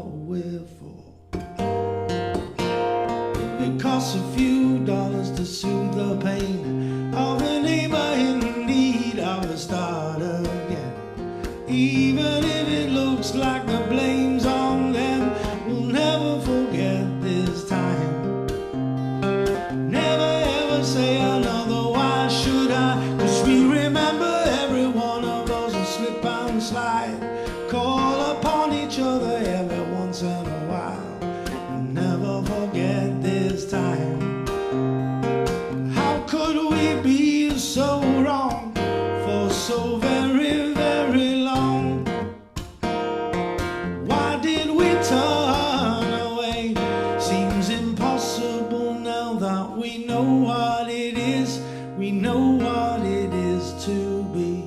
what we're for. It costs a few dollars to soothe the pain of a neighbor in need of a start again. Even if it looks like the blame's on them, we'll never forget this time. Never ever say another why should I, 'cause we remember every one of those who slip and slide, call upon each other every once in a while, and never forget this time. How could we be so wrong for so very, very long? Why did we turn away? Seems impossible now that we know what it is. We know what it is to be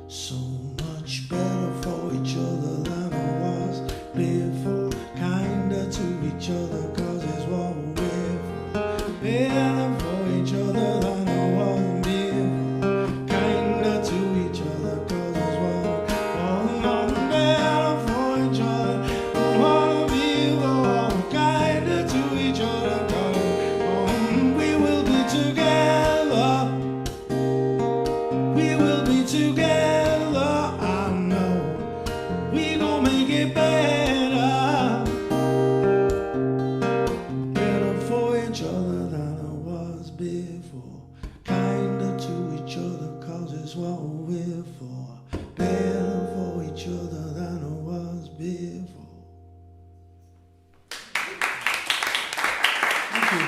so much better for each other than I was before. Kinder to each other 'cause it's what we're for. Better for each other than I was before. Kinder to each other 'cause it's what better for each other than what before. Kinder to each other 'cause we will be together. We will be together, I know. We gon' make it better. Better for each other than I was before. Kinder to each other 'cause it's what we're for. Better for each other than I was before. Thank you.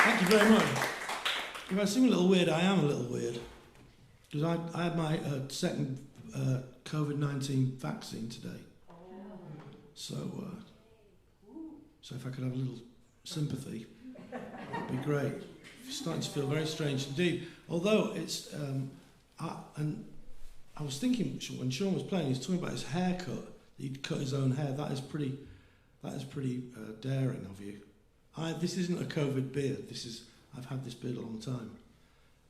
Thank you very much. If I seem a little weird, I am a little weird. Because I had my second COVID-19 vaccine today. So if I could have a little sympathy, it'd be great. It's starting to feel very strange indeed. Although it's, I was thinking when Shaun was playing, he was talking about his haircut. He'd cut his own hair. That is pretty daring of you. This isn't a COVID beard. I've had this beard a long time.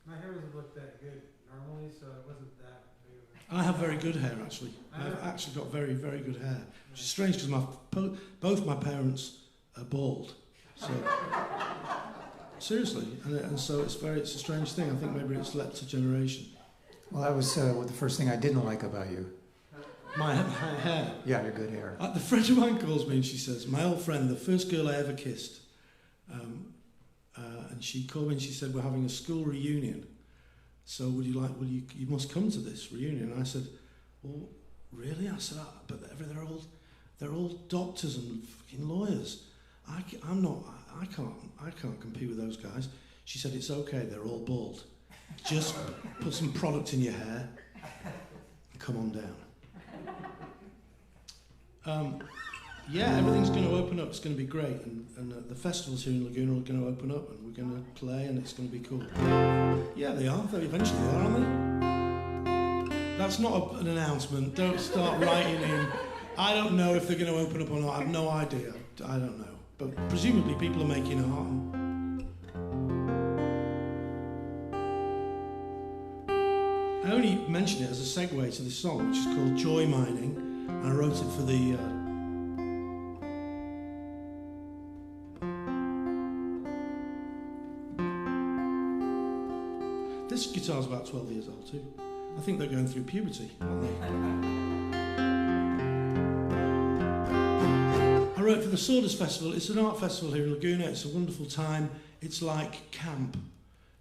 My hair doesn't look that good normally, so it wasn't that big of a... I have very good hair, actually. I've actually got very, very good hair. Which is strange because both my parents are bald. So seriously, and so it's a strange thing. I think maybe it's led to generation. Well, that was the first thing I didn't like about you. My hair. Yeah, your good hair. The friend of mine calls me and she says, my old friend, the first girl I ever kissed, and she called me and she said, we're having a school reunion. So you must come to this reunion. And I said, well, really? I said, but they're all doctors and fucking lawyers. I can't compete with those guys. She said, it's okay, they're all bald. Just put some product in your hair and come on down. Yeah, everything's going to open up. It's going to be great, and the festivals here in Laguna are going to open up, and we're going to play, and it's going to be cool. Yeah, they are. Eventually, they are, aren't they? That's not an announcement. Don't start writing in. I don't know if they're going to open up or not. I have no idea. I don't know, but presumably people are making art. I only mention it as a segue to this song, which is called Joy Mining. I wrote it for the this guitar's about 12 years old too. I think they're going through puberty, aren't they? I wrote for the Sawdust Festival. It's an art festival here in Laguna. It's a wonderful time. It's like camp,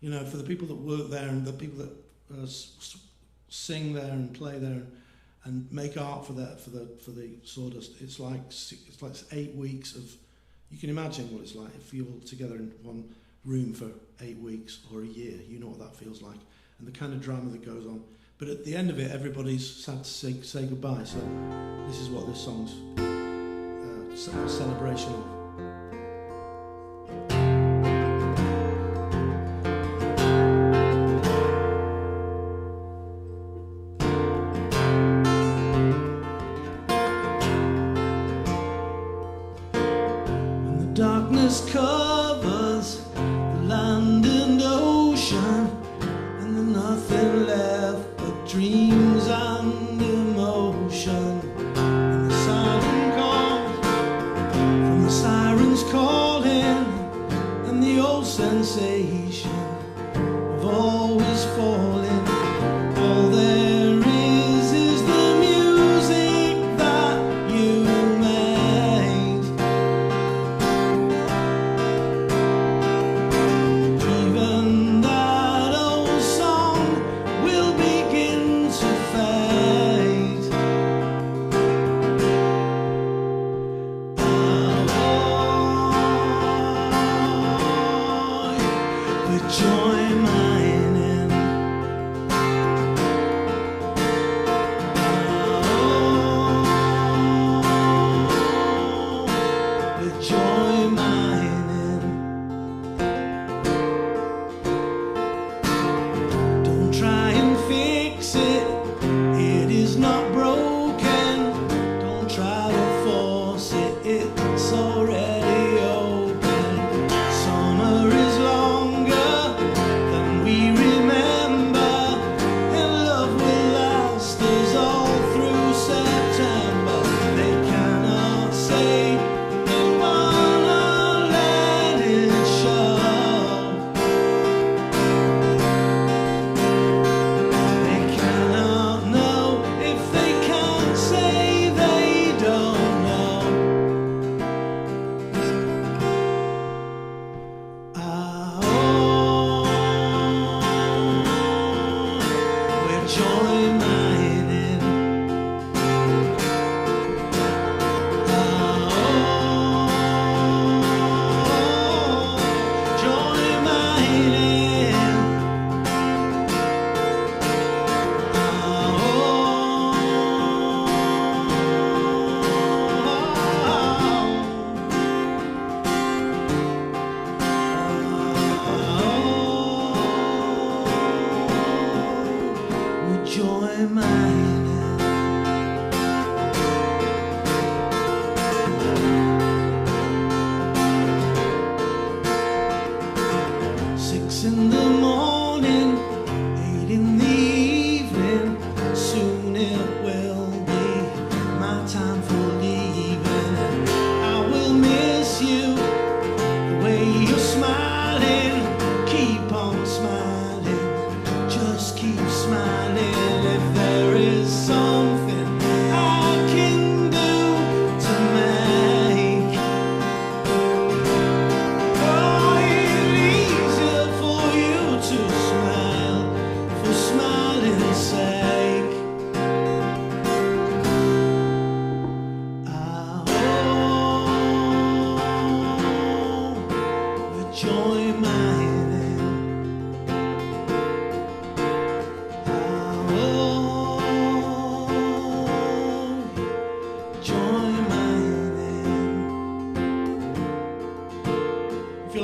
for the people that work there and the people that sing there and play there and make art for the Sawdust. It's like 8 weeks of. You can imagine what it's like if you're all together in one room for 8 weeks or a year. You know what that feels like, and the kind of drama that goes on. But at the end of it, everybody's sad to say goodbye. So this is what this song's a celebration of. Darkness covers the land and ocean, and there's nothing left but dreams and emotion. And the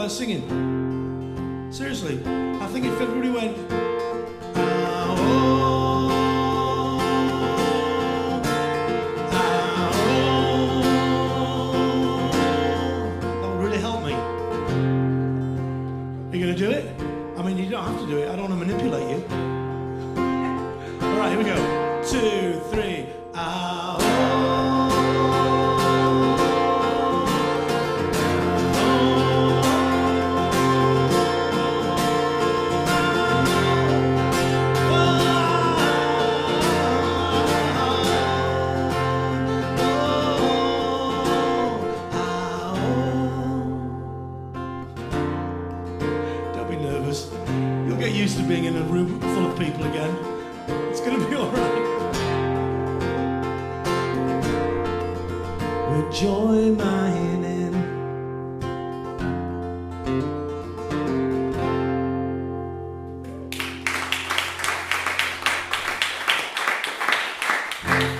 singing. Seriously, I think if everybody went, that would really help me. Are you going to do it? I mean, you don't have to do it. I don't want to manipulate you. All right, here we go. 2, 3. Used to being in a room full of people again. It's going to be all right. With joy mining.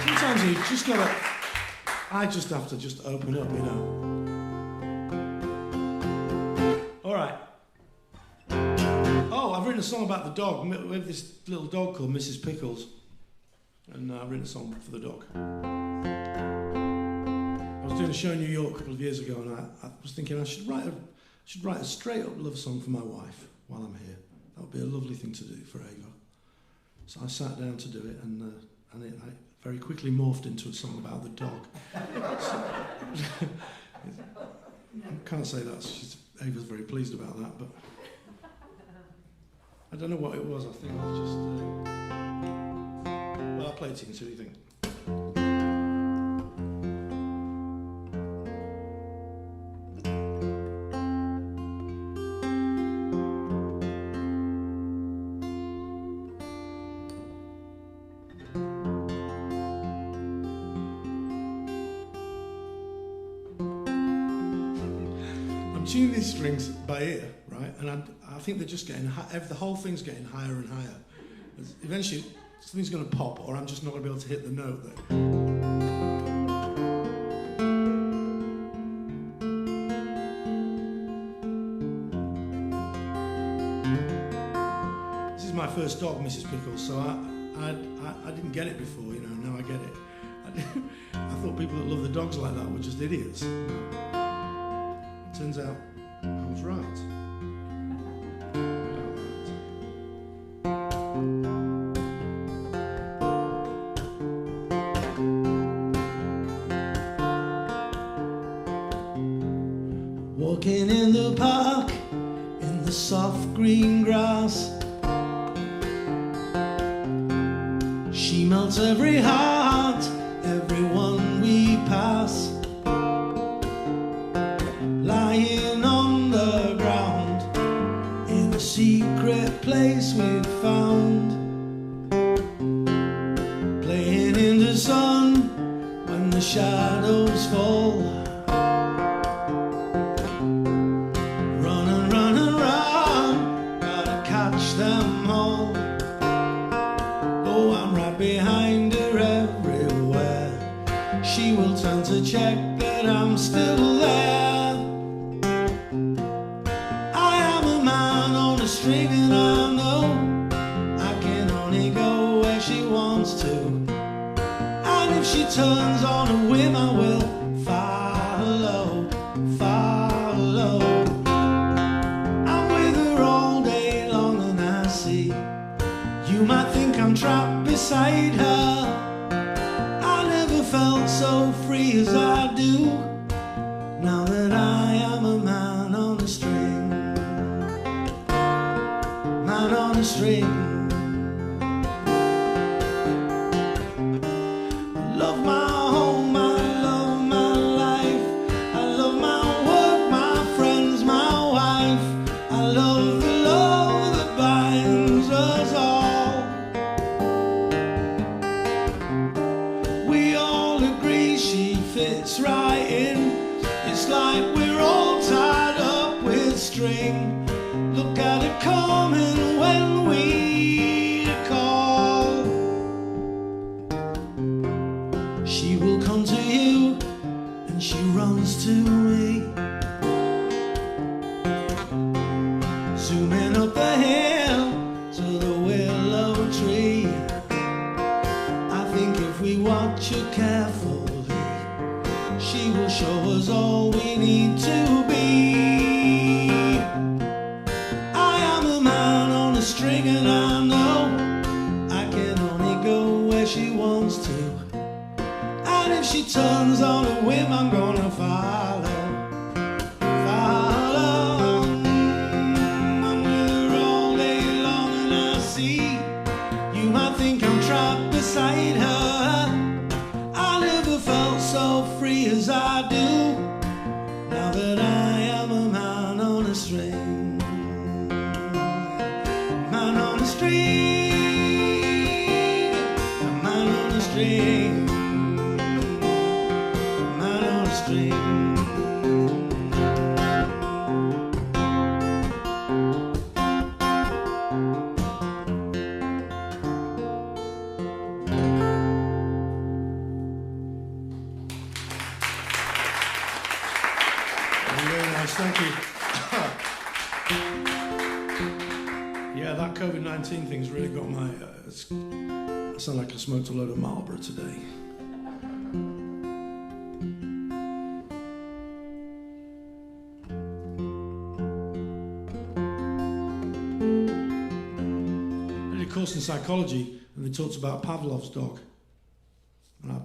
Sometimes you just gotta. I just have to just open up, you know. All right. I've written a song about the dog. We have this little dog called Mrs. Pickles, and I've written a song for the dog. I was doing a show in New York a couple of years ago, and I was thinking I should write a straight-up love song for my wife while I'm here. That would be a lovely thing to do for Ava. So I sat down to do it, and it very quickly morphed into a song about the dog. I can't say that. Ava's very pleased about that, but. I don't know what it was. I think I was just. Well, I'll play it to you and see what you think. I'm tuning these strings by ear, right? And I think they're just getting the whole thing's getting higher and higher. Eventually, something's going to pop, or I'm just not going to be able to hit the note there. This is my first dog, Mrs. Pickles, so I didn't get it before, you know. Now I get it. I thought people that love the dogs like that were just idiots. It turns out I was right. Walking in the park, in the soft green grass, she melts every heart, everyone we pass. Lying on the ground, in a secret place we found, playing in the sun when the shadows fall. Behind her everywhere, she will turn to check that I'm still there. I am a man on a string, and I know I can only go where she wants to. And if she turns on a whim, I will follow, follow. I'm with her all day long, and I see you might think I'm trapped beside her. I never felt so free as I do, now that I am a man on a string. Man on a string. I love my home, I love my life, I love my work, my friends, my wife. I love the love that binds us all. Fits right in. It's like we're all tied up with string. Look at it coming when we call. She will come to you and she runs to me. she will show us all we need to be. I am a man on a string and I know I can only go where she wants to. And if she turns on a whim, I'm gonna follow. I'm with her all day long and I see you might think I'm trapped beside her. I never felt so free as I do now that I am a man on a string. Man on a string, a man on a string, man on a string. Very nice, thank you. Yeah, that COVID-19 thing's really got my... I sound like I smoked a load of Marlboro today. I did a course in psychology and they talked about Pavlov's dog. And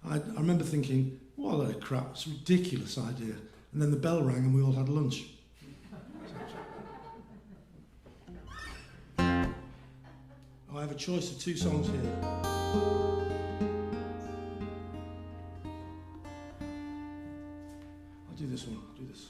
I remember thinking, what a load of crap, it's a ridiculous idea. And then the bell rang and we all had lunch. I have a choice of 2 songs here. I'll do this one, I'll do this.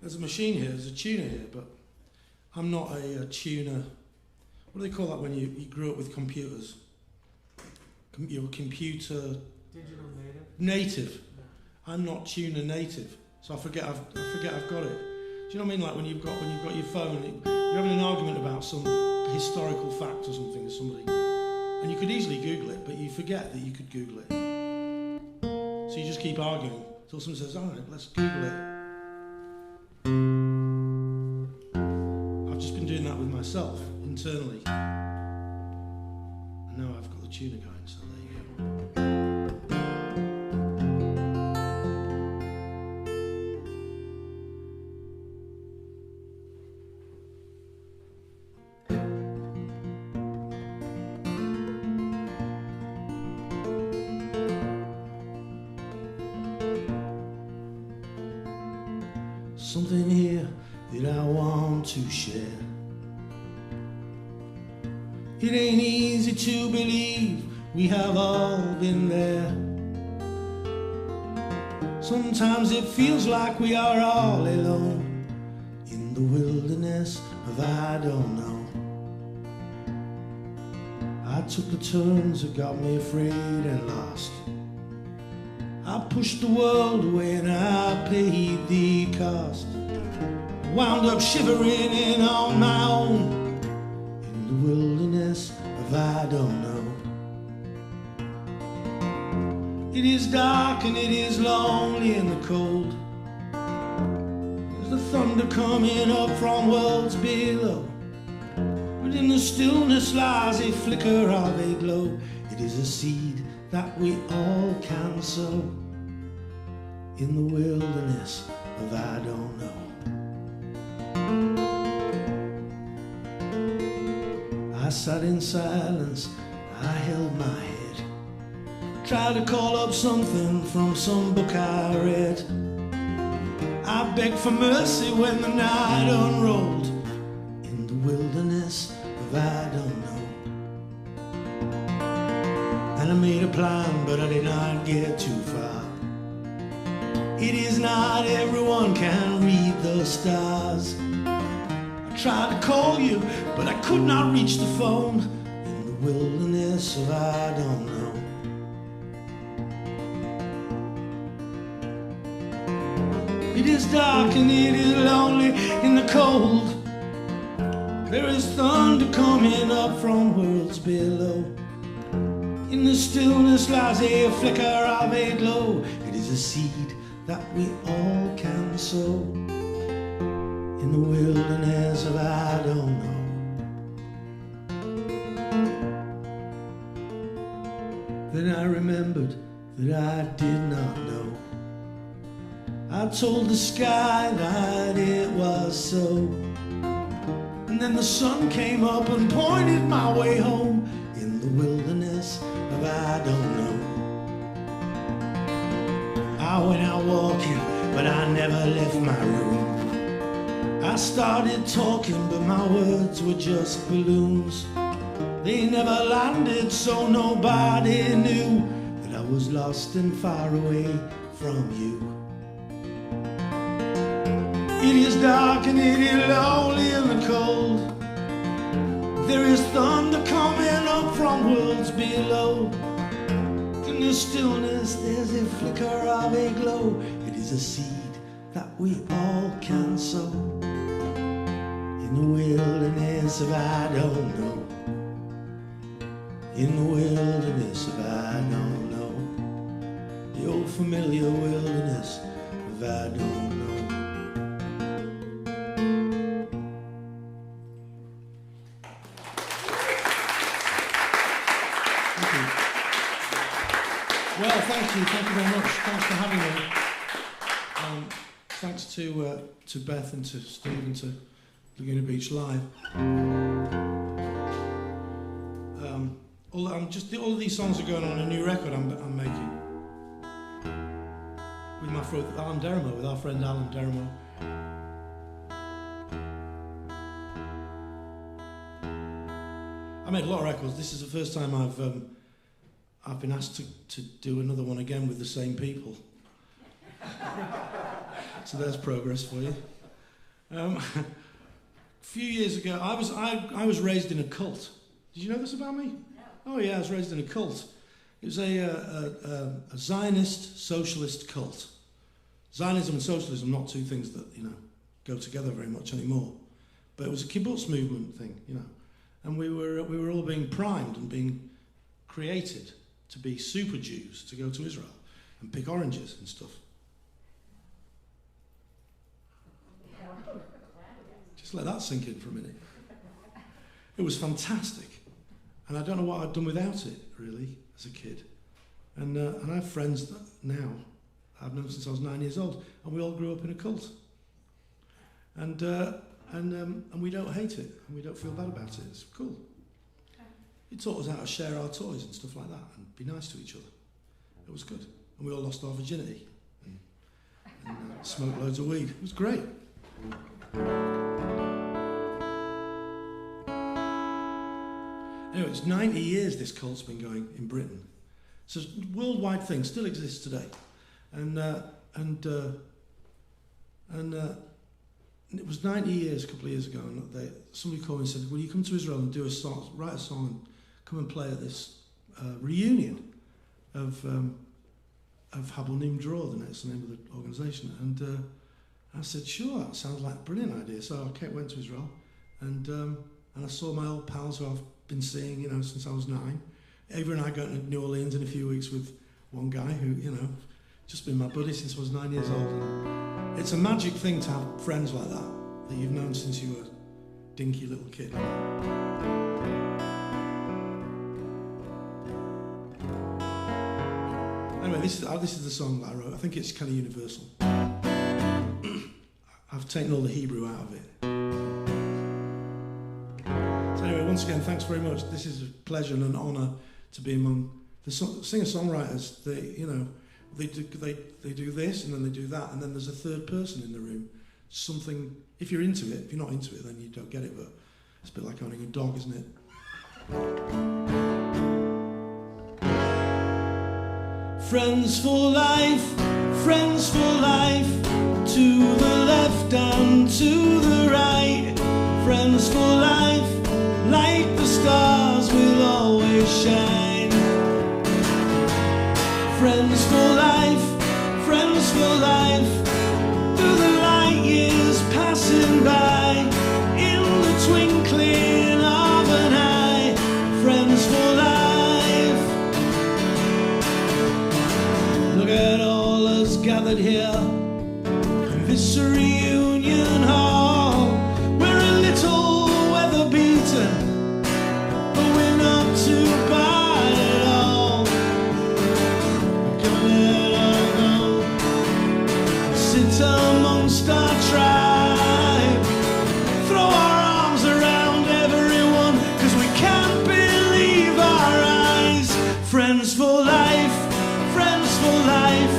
There's a machine here, there's a tuner here, but I'm not a tuner. What do they call that when you grew up with computers? You're a computer... Digital native? Native. Yeah. I'm not tuner native, so I forget I've got it. Do you know what I mean? Like when you've got your phone, you're having an argument about some historical fact or something with somebody, and you could easily Google it, but you forget that you could Google it. So you just keep arguing until someone says, all right, let's Google it. I've just been doing that with myself, internally. And now I've got the tuner going, so there you go. Something here that I want to share. It ain't easy to believe we have all been there. Sometimes it feels like we are all alone in the wilderness of I don't know. I took the turns that got me afraid and lost. I pushed the world away and I paid the cost. Wound up shivering in on my own in the wilderness of I don't know. It is dark and it is lonely and the cold. There's the thunder coming up from worlds below. But in the stillness lies a flicker of a glow. It is a seed that we all can sow in the wilderness of I don't know. I sat in silence, I held my head, tried to call up something from some book I read. I begged for mercy when the night unrolled in the wilderness of I don't know. And I made a plan, but I did not get too far. It is not everyone can read the stars. I tried to call you, but I could not reach the phone in the wilderness of I don't know. It is dark and it is lonely in the cold. There is thunder coming up from worlds below. In In the stillness lies a flicker of a glow. It is a seed that we all can sow. In the wilderness of I don't know. Then I remembered that I did not know. I told the sky that it was so. And then the sun came up and pointed my way home. In the wilderness of I don't know. I went out walking, but I never left my room. I started talking, but my words were just balloons. They never landed, so nobody knew that I was lost and far away from you. It is dark and it is lonely in the cold. There is thunder coming up from worlds below. In the stillness there's a flicker of a glow. It is a seed that we all can sow. In the wilderness of I don't know. In the wilderness of I don't know. The old familiar wilderness of I don't know. Well, thank you very much. Thanks for having me. Thanks to Beth and to Steve and to Laguna Beach Live. All of these songs are going on a new record I'm making with my friend Alan Dermo, with our friend Alan Dermo. I made a lot of records. This is the first time I've been asked to do another one again with the same people. So there's progress for you. A few years ago, I was raised in a cult. Did you know this about me? No. Oh yeah, I was raised in a cult. It was a Zionist socialist cult. Zionism and socialism, not two things that go together very much anymore. But it was a kibbutz movement thing, and we were all being primed and being created to be super Jews, to go to Israel and pick oranges and stuff. Just let that sink in for a minute. It was fantastic. And I don't know what I'd done without it, really, as a kid. And I have friends that now I've known since I was 9 years old, and we all grew up in a cult. And we don't hate it, and we don't feel bad about it. It's cool. It taught us how to share our toys and stuff like that, and be nice to each other. It was good. And we all lost our virginity, and smoked loads of weed. It was great. Anyway, it's 90 years this cult's been going in Britain. So it's a worldwide thing, still exists today. And it was 90 years a couple of years ago, and somebody called me and said, will you come to Israel and do a song, write a song and come and play at this reunion of Habonim Draw, that's the name of the organisation. And I said, sure, that sounds like a brilliant idea. So I went to Israel, and I saw my old pals who I've been seeing, since I was 9. Ava and I got to New Orleans in a few weeks with one guy who, just been my buddy since I was 9 years old. And it's a magic thing to have friends like that you've known since you were a dinky little kid. Anyway, this is the song that I wrote. I think it's kind of universal. I've taken all the Hebrew out of it. So anyway, once again, thanks very much. This is a pleasure and an honour to be among the singer-songwriters. They do this and then they do that, and then there's a third person in the room. Something, if you're into it, if you're not into it, then you don't get it, but it's a bit like owning a dog, isn't it? Friends for life, to the left and to the right. Friends for life, like the stars will always shine. Friends for life, through the light years passing by, in the twinkling of an eye. Friends for life, gathered here in this reunion hall. We're a little weather beaten, but we're not too bad at all. Gonna let all go, sit amongst our tribe, throw our arms around everyone, 'cause we can't believe our eyes. Friends for life, friends for life,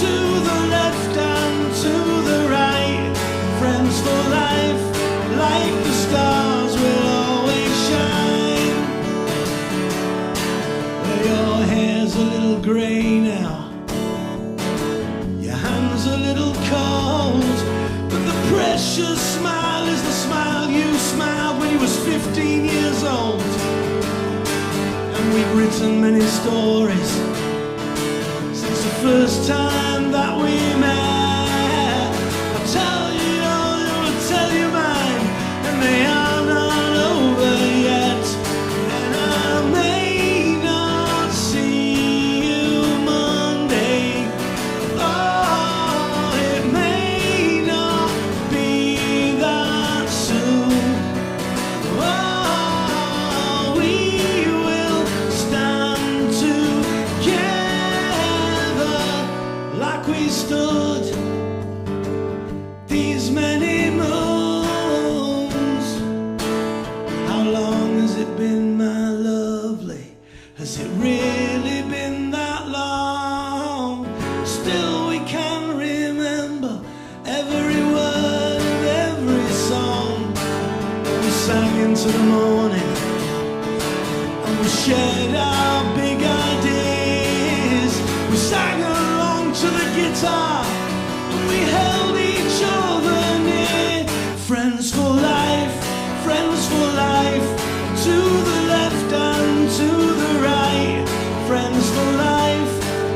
to the left and to the right. Friends for life, like the stars will always shine. Well, your hair's a little grey now, your hands a little cold, but the precious smile is the smile you smiled when you was 15 years old. And we've written many stories since the first time that we met. I'll tell you yours, I'll tell you mine, and they are not over yet. And I may not see you Monday, oh, it may not be that soon. Oh, we will stand together like we stood these many moons. How long has it been, my lovely? Has it really been that long? Still we can remember every word of every song. We sang into the morning and we shared our big ideas. We sang along to the guitar and we held each other near. Friends for life, friends for life, to the left and to the right. Friends for life,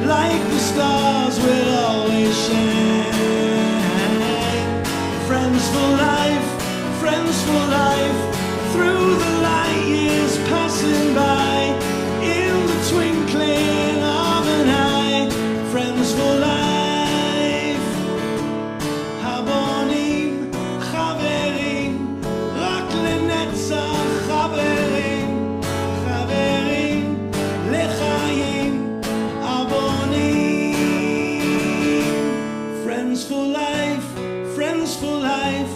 like the stars will always shine. Friends for life, friends for life, through the light years passing by, in the twinkling of an eye. Friends for life. Habonim, chaverim, rak lenetzach, chaverim, chaverim, lechayim, abonim. Friends for life, friends for life,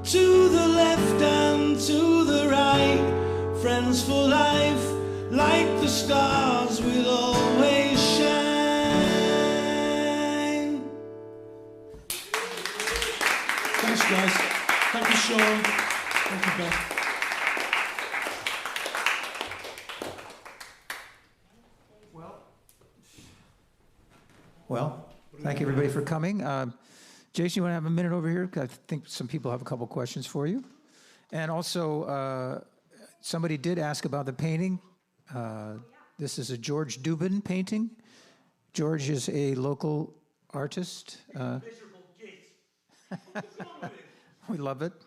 to the left and to the right. Friends for life, like the stars will always shine. Thanks, guys. Thank you, Shaun. Thank you, Beth. Well, thank you everybody for coming. Jason, you want to have a minute over here? 'Cause I think some people have a couple questions for you. And also, somebody did ask about the painting. This is a George Dubin painting. George is a local artist. Miserable git. What's wrong with it? We love it. It's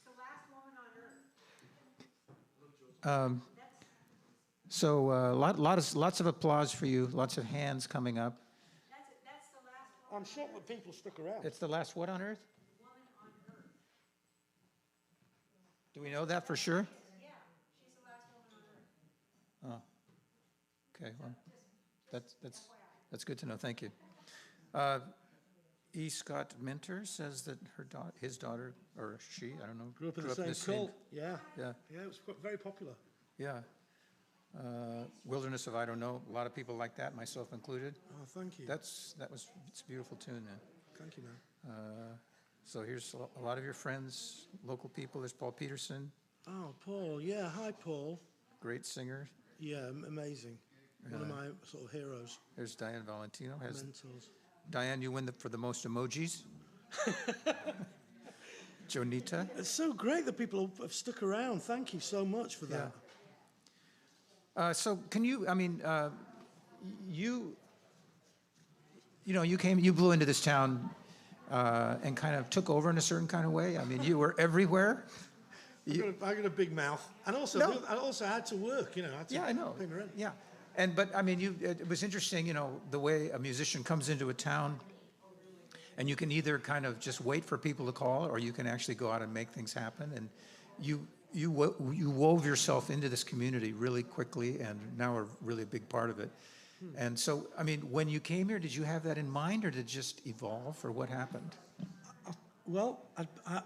the last woman on earth. So lots of applause for you. Lots of hands coming up. That's the last woman. I'm shocked that people stuck around. It's the last what on earth? Woman on earth. Do we know that for sure? Yeah, she's the last woman on earth. Oh, okay. Well, that's good to know. Thank you. E. Scott Minter says that his daughter, or she, I don't know, Grew up in the same cult. Yeah. Yeah. Yeah, it was very popular. Yeah. Wilderness of I Don't Know. A lot of people like that, myself included. Oh, thank you. It's a beautiful tune, man. Thank you, man. So here's a lot of your friends, local people. There's Paul Peterson, Oh, Paul. Yeah. Hi, Paul. great singer. Yeah, amazing. One of my sort of heroes, There's Diane Valentino. mentors. Diane, you win for the most emojis. Jonita. It's so great that people have stuck around. Thank you so much for that. So can you, I mean, you blew into this town and kind of took over in a certain kind of way. I mean, you were everywhere. I got a big mouth, and also No. I also had to work. You know, I had to Yeah, I know. pay my rent. Yeah. But I mean, it was interesting, the way a musician comes into a town, and you can either kind of just wait for people to call, or you can actually go out and make things happen. And you wove yourself into this community really quickly, and now are really a big part of it. And so, I mean, when you came here, did you have that in mind, or did it just evolve, or what happened? Well,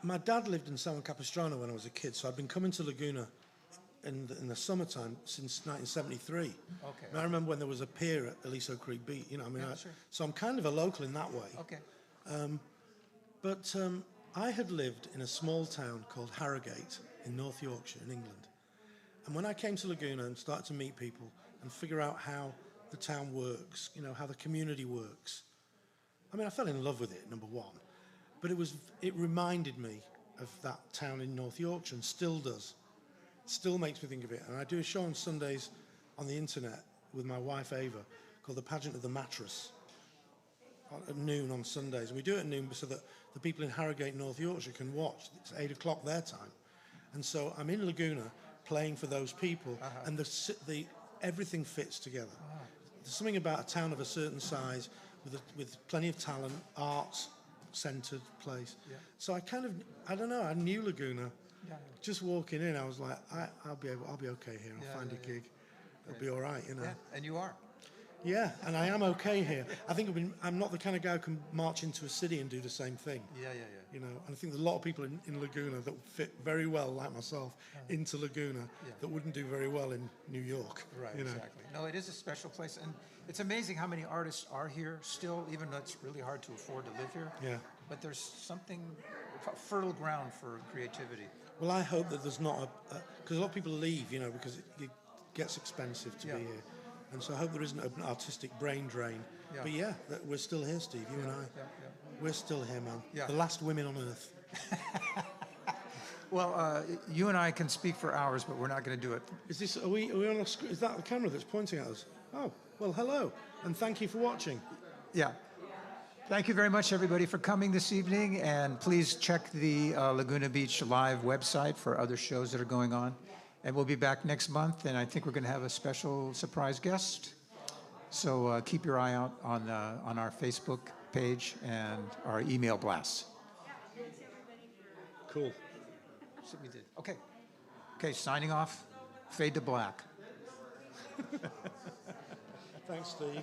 my dad lived in San Capistrano when I was a kid, so I'd been coming to Laguna in the summertime since 1973. Okay. I remember when there was a pier at Aliso Creek Beach. Sure. So I'm kind of a local in that way. Okay. But I had lived in a small town called Harrogate in North Yorkshire in England. And when I came to Laguna and started to meet people and figure out how the town works, how the community works, I mean, I fell in love with it, number one. But it reminded me of that town in North Yorkshire, and still does. It still makes me think of it. And I do a show on Sundays on the internet with my wife Ava called The Pageant of the Mattress at noon on Sundays. And we do it at noon so that the people in Harrogate, North Yorkshire can watch. It's 8 o'clock their time. And so I'm in Laguna playing for those people, and everything fits together. There's something about a town of a certain size with plenty of talent, arts-centered place. Yeah. So I don't know, I knew Laguna. Yeah. Just walking in, I was like, I'll be okay here. I'll find a gig. It'll be all right, Yeah, and you are. Yeah, and I am okay here. I think I'm not the kind of guy who can march into a city and do the same thing. Yeah. And I think there's a lot of people in Laguna that fit very well, like myself, into Laguna that wouldn't do very well in New York. Right, exactly. No, it is a special place, and it's amazing how many artists are here still, even though it's really hard to afford to live here. Yeah. But there's something, fertile ground for creativity. Well, I hope that there's not because a lot of people leave, because it gets expensive to be here. And so I hope there isn't an artistic brain drain. Yeah. But that we're still here, Steve, you and I. Yeah. We're still here, man. Yeah. The last women on earth. Well, you and I can speak for hours, but we're not going to do it. Are we on a screen? Is that the camera that's pointing at us? Oh, well, hello. And thank you for watching. Yeah. Thank you very much, everybody, for coming this evening. And please check the Laguna Beach Live website for other shows that are going on. And we'll be back next month, and I think we're going to have a special surprise guest. So keep your eye out on our Facebook page and our email blasts. Cool. Okay, signing off. Fade to black. Thanks, Steve.